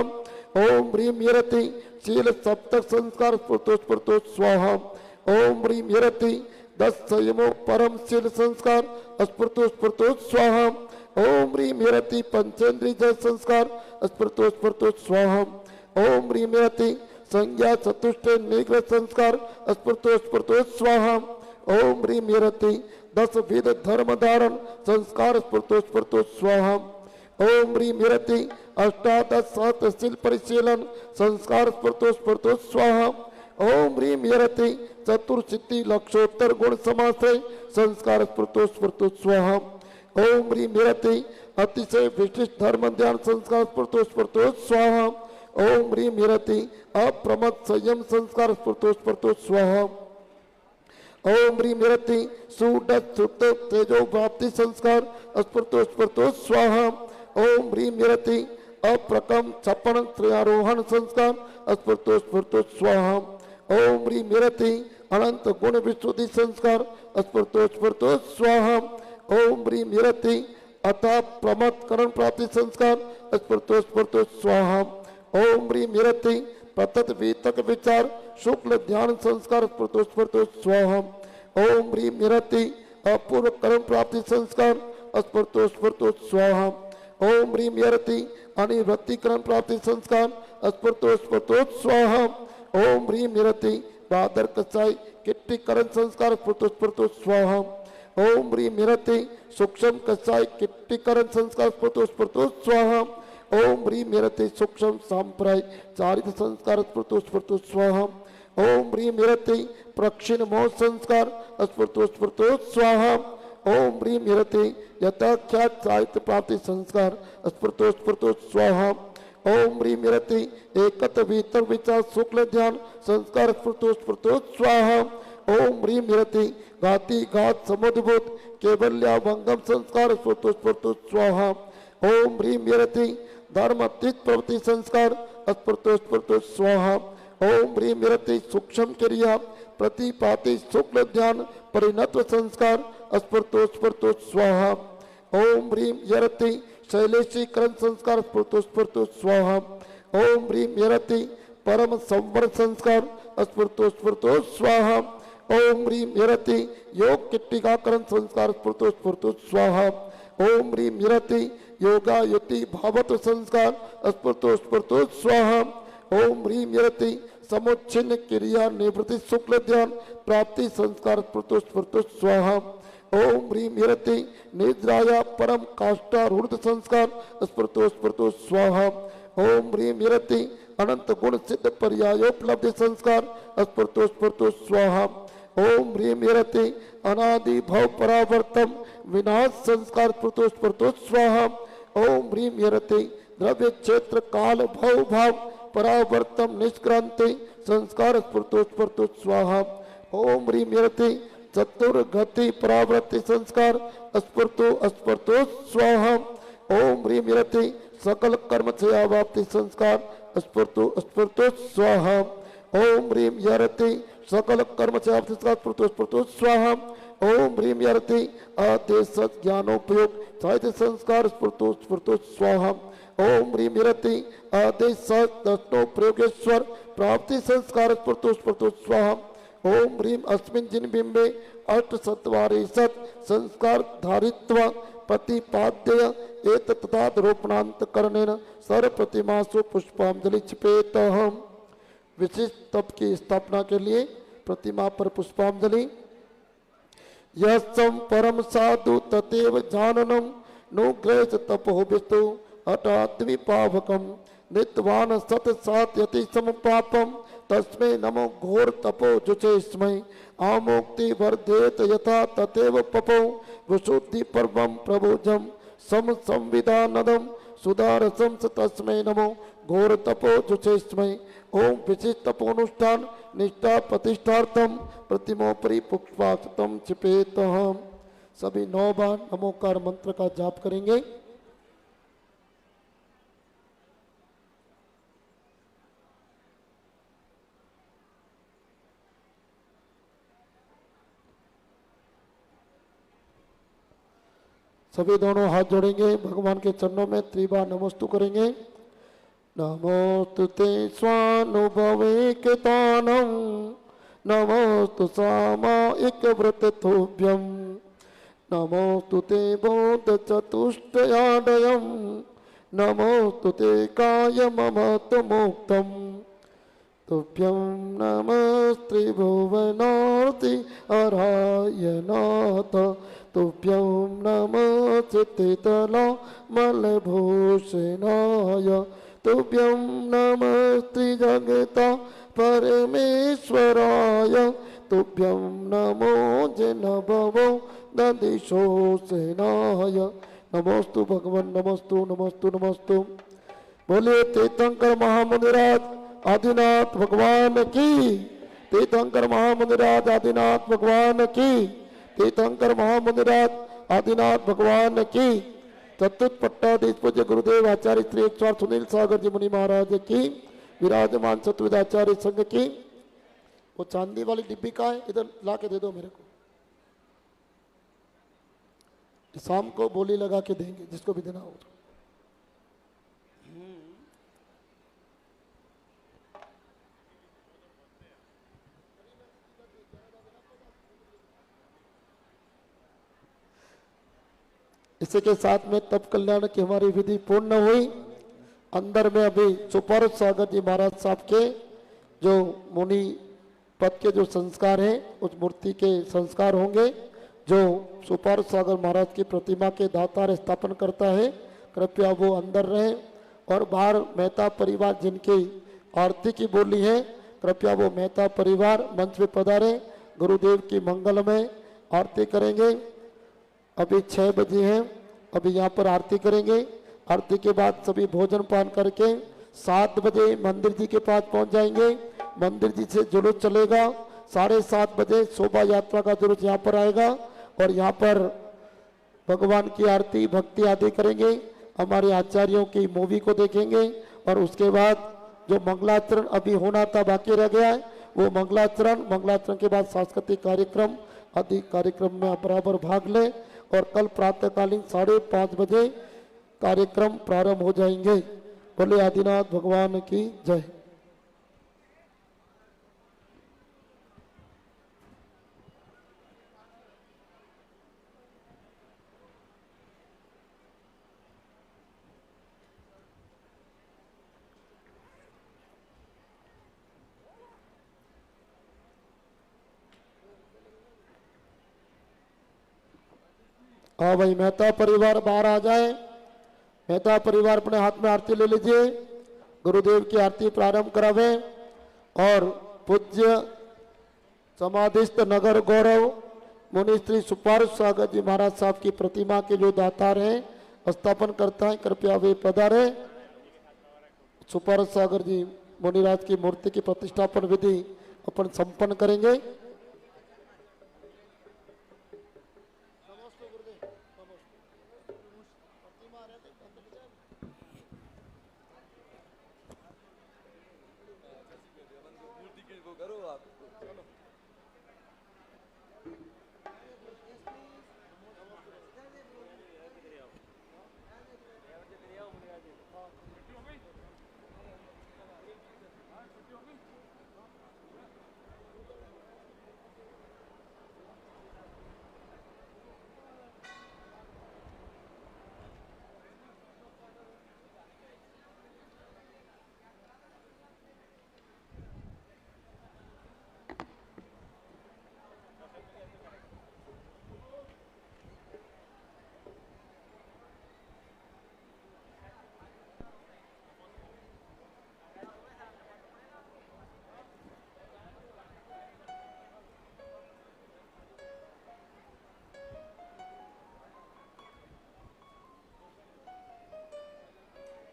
ओम ह्रीं ह्रति शील सप्तक संस्कार स्फुरतो स्वाहा ओम ह्रीं ह्रति 10 संयमो परम शील संस्कार स्फुरतो स्वाहा ओम ह्रीं ह्रति पंचेंद्रिय जय संस्कार स्फुरतो स्वाहा ओम ह्रीं ह्रति संज्ञा चतुष्ट निग्रह संस्कार स्फुरतो स्वाहा ओम ह्रीं ह्रति 10 विध धर्म धारण संस्कार स्फुरतो स्वाहा ओम ह्रीं ह्रति अष्टादश सहस्त्र शील परिशीलन संस्कार स्फुरतो स्वाहा ओम ह्रीं ह्रति चतुर्सिद्धि लक्षोत्तर गुण समाश्रय संस्कार स्फुरतो स्वाहा ओम ह्रीं ह्रति अतिशय विशिष्ट धर्म ध्यान संस्कार स्फुरतो स्वाहा ओम ह्रीं ह्रति अप्रमद संयम संस्कार स्फुरतो स्वाहा ओम ह्रीं ह्रति सुडत सुत तेजो प्राप्ति संस्कार स्फुरतो स्वाहा ओम ह्रीं ह्रति अप्रकम छपन त्रयारोहण संस्कार स्फुरतो स्वाहा ओम ह्रीं ह्रति अनंत गुण विशुद्धि संस्कार स्फुरतो स्वाहा ओम ह्रीं ह्रति अतः प्रमद करण प्राप्ति संस्कार स्फुरतो स्वाहा ओम ह्रीं ह्रति पतत वितक विचार शुक्ल ध्यान संस्कार स्फुरतो स्वाहा ओम ह्रीं ह्रति अपूर्व कर्म प्राप्ति संस्कार स्फुरतो स्वाहा ओम ह्रीं ह्रति अनिवृत्तिकरण प्राप्ति संस्कार स्फुरतो स्वाहा ओम ह्रीं ह्रति बादर कसाई किट्टीकरण संस्कार स्फुरतो स्वाहा ओम ह्रीं ह्रति सूक्ष्म कसाई किट्टीकरण संस्कार स्फुरतो स्वाहा ओम ह्रीं ह्रति सूक्ष्म सांप्राय चारित संस्कार स्फुरतो स्वाहा ओम ह्रीं ह्रति प्रक्षिण मोह संस्कार स्फुरतो स्वाहा ओम ह्रीं ह्रति यथाख्यात साहित्य प्राप्ति संस्कार स्फुरतो स्वाहा ओम ह्रीं ह्रति एकत भीतर विचार शुक्ल ध्यान संस्कार स्फुरतो स्वाहा ओम ह्रीं ह्रति घाती घात समुद्भूत केवल्या भंगम संस्कार स्फुरतो स्वाहा ओम ह्रीं ह्रति धर्मातीत प्रवृत्ति संस्कार स्फुरतो स्वाहा ओम ह्रीं ह्रति सूक्ष्म क्रिया प्रतिपाति शुक्ल ध्यान परिणत्व संस्कार स्फुरतो स्वाहा ओम ह्रीं ह्रति शैलेशीकरण संस्कार स्फुरतो स्वाहा ओम ह्रीं ह्रति परम संवर संस्कार स्फुरतो स्वाहा ओम ह्रीं ह्रति योग किट्टिकाकरण संस्कार स्फुरतो स्वाहा ओम ह्रीं ह्रति योगा युति भावत्व संस्कार स्फुरतो स्वाहा ओम ह्रीं ह्रति समुच्छिन्न क्रिया निवृत्ति शुक्ल ध्यान प्राप्ति संस्कार स्फुरतो स्वाहा ओम ह्रीं ह्रति निद्राया परम काष्ठारूढ़ संस्कार स्फुरतो स्वाहा ओम ह्रीं ह्रति अनंत गुण सिद्ध पर्यायोपलब्धि संस्कार स्फुरतो स्वाहा ओम ह्रीं ह्रति अनादि भव परावर्तम विनाश संस्कार स्फुरतो स्वाहा ओम ह्रीं ह्रति द्रव्य क्षेत्र काल भव भाव परावर्तम निष्क्रांति संस्कार स्फुरतो स्वाहा ओम ह्रीं ह्रति चतुर्गति परावृत्ति संस्कार स्फुरतो स्वाहा ओम ह्रीं ह्रति सकल कर्म क्षयावाप्ति संस्कार स्फुरतो स्वाहा ओम ह्रीं ह्रति सकल कर्म क्षयावाप्ति संस्कार स्फुरतो स्वाहा ओम ह्रीं ह्रति आदेश ज्ञानोपयोग साहित्य संस्कार स्फुरतो स्वाहा ओम ह्रीं ह्रति आदेश दर्शनो प्रयोगेश्वर प्राप्ति संस्कार स्फुरतो स्वाहा ओम ह्रीं अस्मिन् जिन बिंबे अष्ट सत्वारि सत संस्कार धारित्व प्रतिपाद्य एत तथारोपणांत करणेन सर्व प्रतिमासु पुष्पांजलि छिपेत। हम विशिष्ट तप की स्थापना के लिए प्रतिमा पर पुष्पांजलि। यस्सं परम साधु ततेव जाननम नुग्रह तपो विस्तु हठाद्विपावकम नित्यवान सत सात्यति समपापम तस्मै नमो घोर तपो जुचेस्मै आमोक्ति वर्धेत यथा तथैव पपो विशुद्धि पर्वम प्रभुजम सम संविधानदम सुधारसम तस्मै नमो घोर तपो जुचेस्मै ओम विशिष्ट तपोनुष्ठान निष्ठा प्रतिष्ठार्थम प्रतिमोपरि पुष्पास्तम चिपेत हम। सभी 9 बार नमोकार मंत्र का जाप करेंगे। सभी दोनों हाथ जोड़ेंगे, भगवान के चरणों में त्रिबार नमोस्तु करेंगे। नमोस्तुते स्वानुभवैकतानं नमोस्तु सामायिक व्रत तुभ्यं नमोस्तुते बोध चतुष्टयाडयं नमोस्तुते काय ममत मोक्तम् तुभ्यं नमस्त्रिभुवनार्ति हराय नाथ तुभ्यं नमः चित्तितला मलभूषणाय तुभ्यं नमस्त्रिजगता परमेश्वराय तुभ्यं नमो जिनभवो दधिशोषणाय नमोस्तु भगवन् नमोस्तु नमोस्तु नमोस्तु। बोलिए तीर्थंकर महामुनिराज आदिनाथ भगवान की, तीर्थंकर महामुनिराज आदिनाथ भगवान की, तीर्थंकर महामुनिराज आदिनाथ भगवान की। चतुर्थ पट्टाधीश पूज्य गुरुदेव आचार्य श्री 108 सुनील सागर जी मुनि महाराज की, विराजमान चतुर्वेदाचार्य संघ की। वो चांदी वाली डिब्बी का है, इधर ला के दे दो मेरे को। शाम को बोली लगा के देंगे जिसको भी देना हो। इसी के साथ में तप कल्याण की हमारी विधि पूर्ण हुई। अंदर में अभी सुपर सागर जी महाराज साहब के जो मुनि पद के जो संस्कार हैं उस मूर्ति के संस्कार होंगे। जो सुपर सागर महाराज की प्रतिमा के दातार स्थापन करता है, कृपया वो अंदर रहें। और बाहर मेहता परिवार जिनकी आरती की बोली है, कृपया वो मेहता परिवार मंच पे पधारें। गुरुदेव की मंगलमय आरती करेंगे। अभी 6 बजे हैं, अभी यहाँ पर आरती करेंगे। आरती के बाद सभी भोजन पान करके 7 बजे मंदिर जी के पास पहुँच जाएंगे। मंदिर जी से जुलूस चलेगा। 7:30 बजे शोभा यात्रा का जुलूस यहाँ पर आएगा और यहाँ पर भगवान की आरती भक्ति आदि करेंगे। हमारे आचार्यों की मूवी को देखेंगे और उसके बाद जो मंगलाचरण अभी होना था बाकी रह गया है वो मंगलाचरण के बाद सांस्कृतिक कार्यक्रम आदि कार्यक्रम में आप बराबर भाग लें। और कल प्रातःकालीन 5:30 बजे कार्यक्रम प्रारंभ हो जाएंगे। बोले आदिनाथ भगवान की जय। हाँ भाई, मेहता परिवार बाहर आ जाए। मेहता परिवार अपने हाथ में आरती ले लीजिए। गुरुदेव की आरती प्रारंभ करावे और पूज्य समाधिस्थ नगर गौरव मुनि श्री सुपार सागर जी महाराज साहब की प्रतिमा के जो दातार हैं स्थापन करता है, कृपया वे पधारे। सुपार सागर जी मुनिराज की मूर्ति की प्रतिष्ठापन विधि अपन संपन्न करेंगे।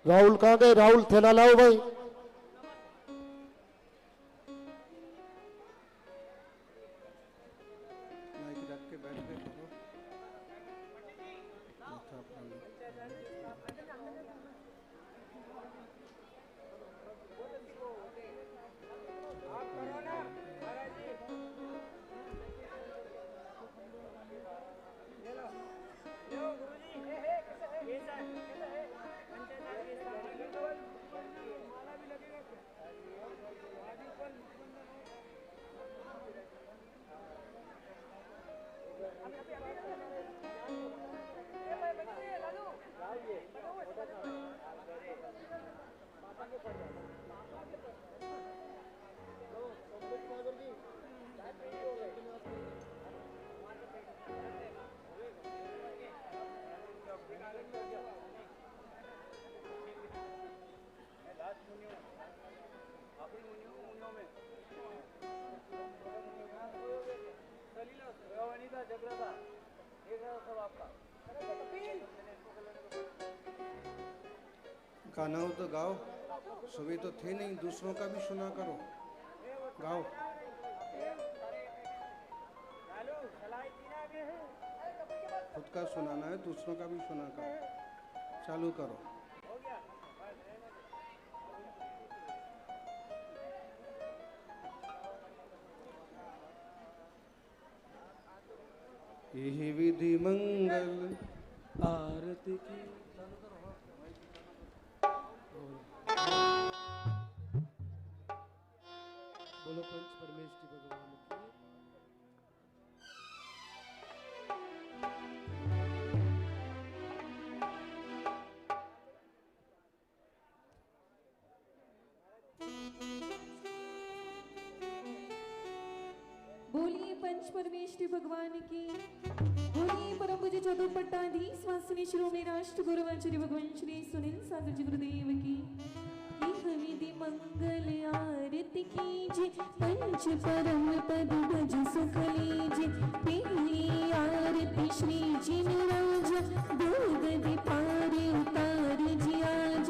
राहुल कहाँ गए? राहुल थैला लाओ भाई। माइक रख के बैठ के करो। माथा अपना गाना हो तो गाओ, सुबह तो थे नहीं, दूसरों का भी सुना करो, गाओ। खुद का सुनाना है, दूसरों का भी सुना करो। चालू करो। यही विधि मंगल आरती की। बोलो पंच परमेश्वरी भगवान की। बोलिए पंच परमेश्वरी भगवान की। बोलिए परम पूज्य चतुर्पट्टाधीश वासनी श्रोमणी राष्ट्र गुरुवाचार्य भगवान श्री सुनील सागर जी गुरुदेव की। विधि मंगल आरती कीजे, पंच परम पद भज सुख लीजे। पहली आरती श्री जिन राजा, दूध दीपारे उतार जी आज।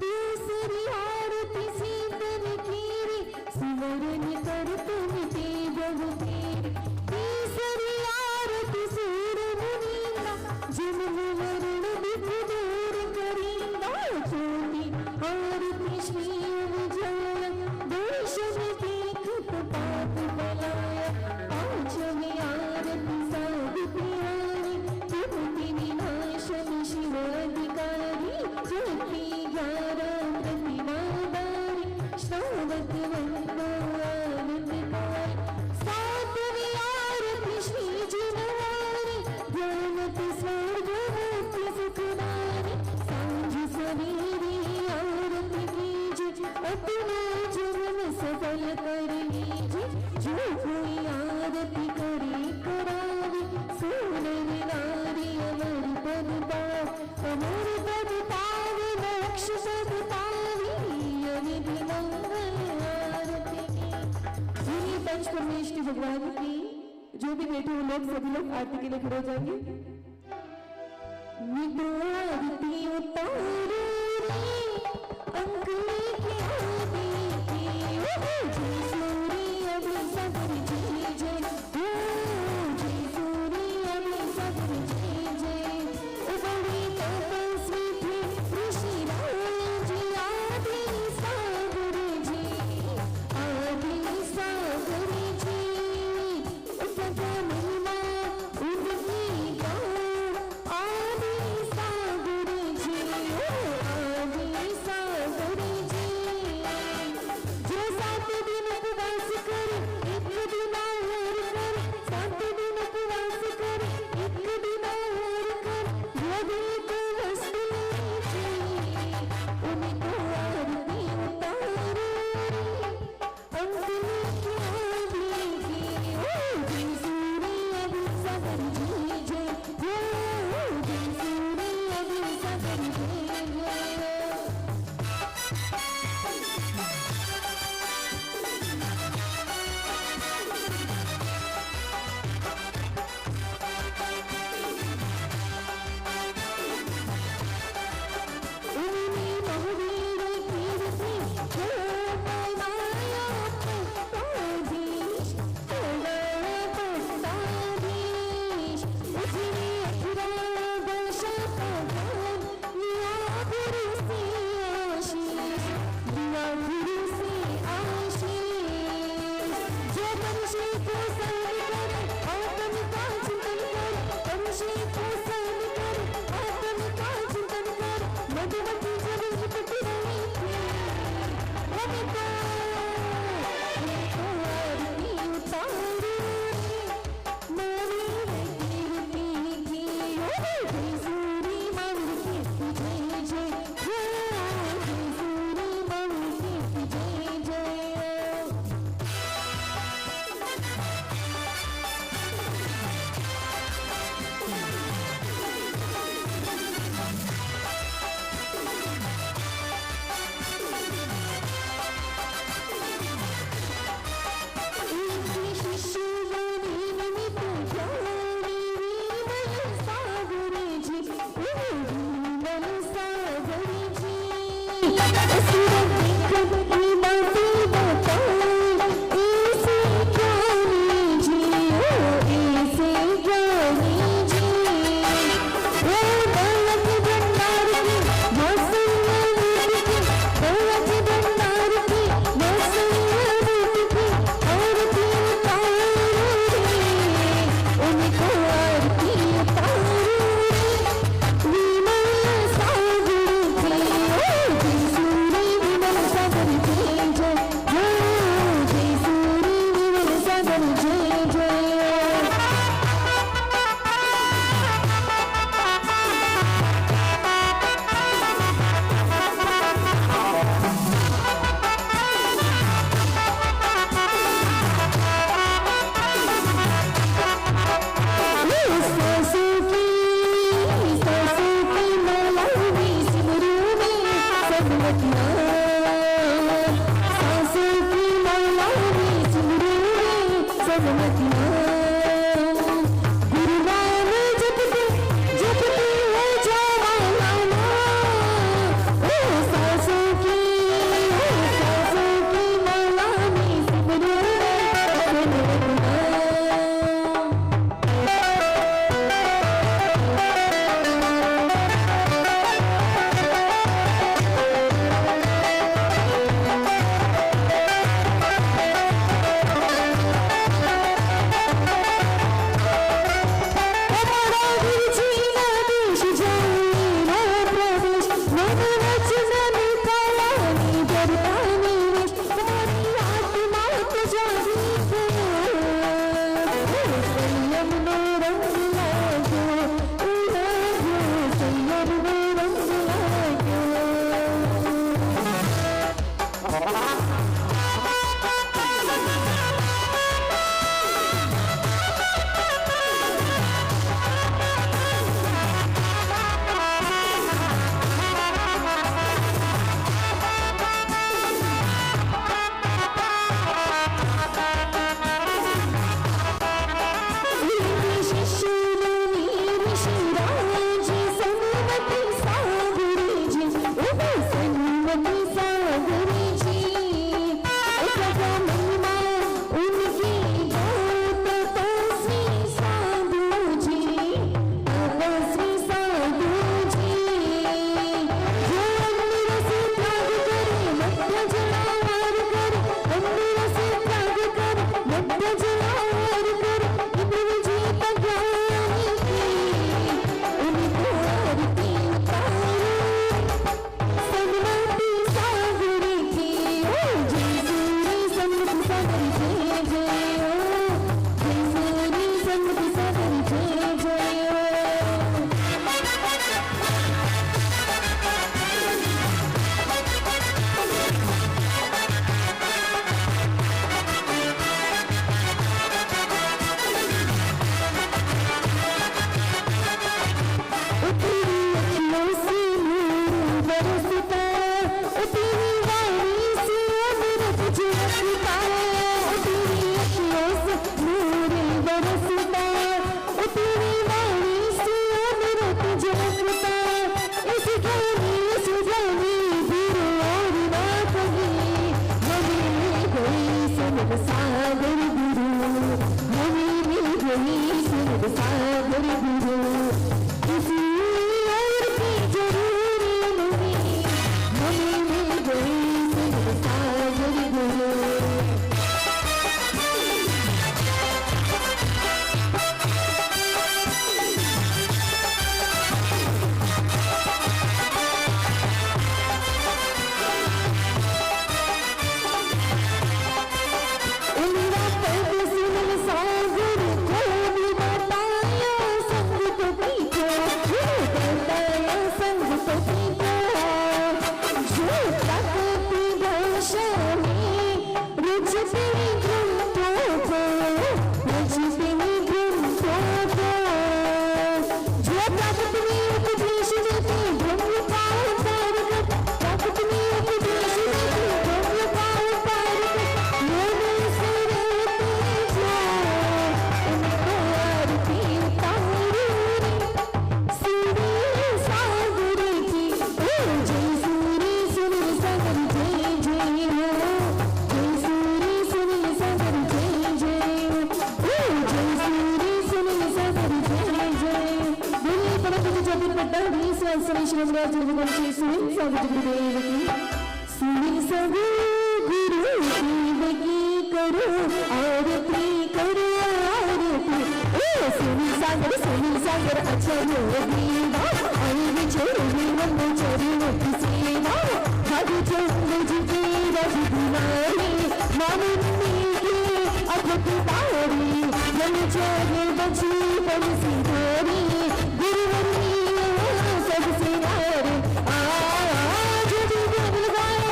दूसरी आरती सीतन कीरे, सुवर्ण कर तुम देव तेरे। तीसरी आरती सूर मुनींदा, जन्म मरण दुख दूर करींदा। चौथी आरती श्री उजाला, दर्शन देखत पाप बलाया। पांचवी आरती साधु प्यारी, त्रिपुटी विनाशन शिव अधिकारी। छठी 11 प्रतिमादारी, श्रावक वंदो आनंदकारी। सातवीं आरती श्री जिनवारी, ज्ञानति स्वर्ग मुक्ति सुखदारी। सांझ सवेरे आरती कीजे, अपना जन्म सफल कर लीजे। जो कोई आरती करे करावे, सोनर नारी अमर पद पावे। अमर पद पावे, मोक्ष पद पावे। विधि मंगल आरती की। सुनिए पंच परमेश्वरी भगवान की। जो भी बैठे हो लोग, सभी लोग आरती के लिए खड़े हो जाएंगे। नितो आरती उतारो रे, अंक लेके आदि की। जय सूरी अभी सबर जय जय, जय सूरी अभी सबर जय जय। बड़े तपस्वी थे ऋषि राज जी, आदि सागर जी, आदि सागर जी। उनका महिमा उनकी गाओ, आदि सागर जी, आदि सागर जी। जो 7 दिन उपवास करे, एक दिन Thank you. ट्रांसलेशन में गुरुदेव की सुन सब गुरुदेव की सुन सब गुरुदेव की करो आरती करो आरती ओ सुन सागर अच्छा योगीवा आई चोरी हम चोरी की सेवा भाग चंद जी रज दुलारी मामुनी की अद्भुत तारी मन चोरी बची बन सिधारी गुरुवरी सबसे नारी आज भी दिल गाए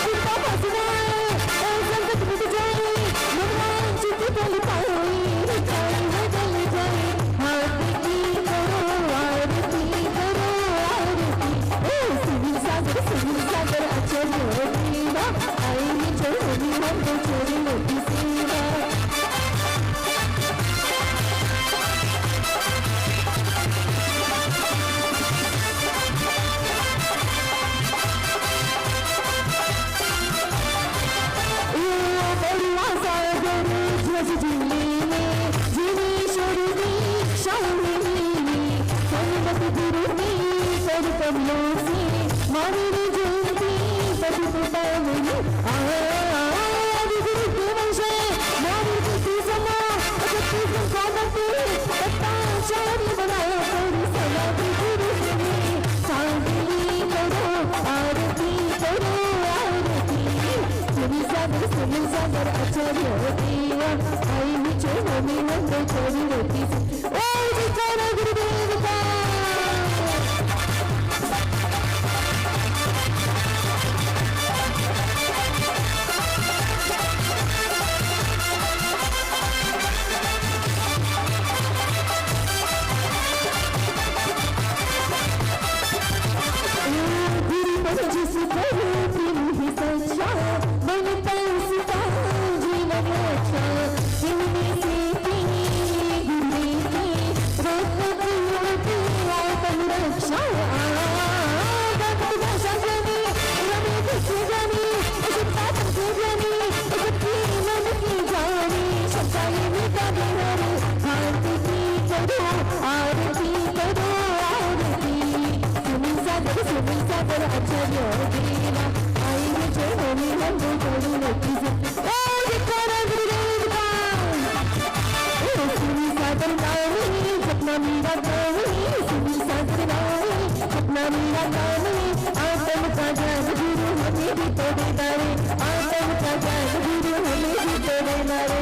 जितना फसनाए संकट मिट जाए मनवान चित पल पाए चाहे बदल जाए आरती करो आरती ओ सुन सागर अच्छा योगीवा आई चोरी हम चोरी की सेवा आतम का जान गुरु हमें भी तोड़े नारे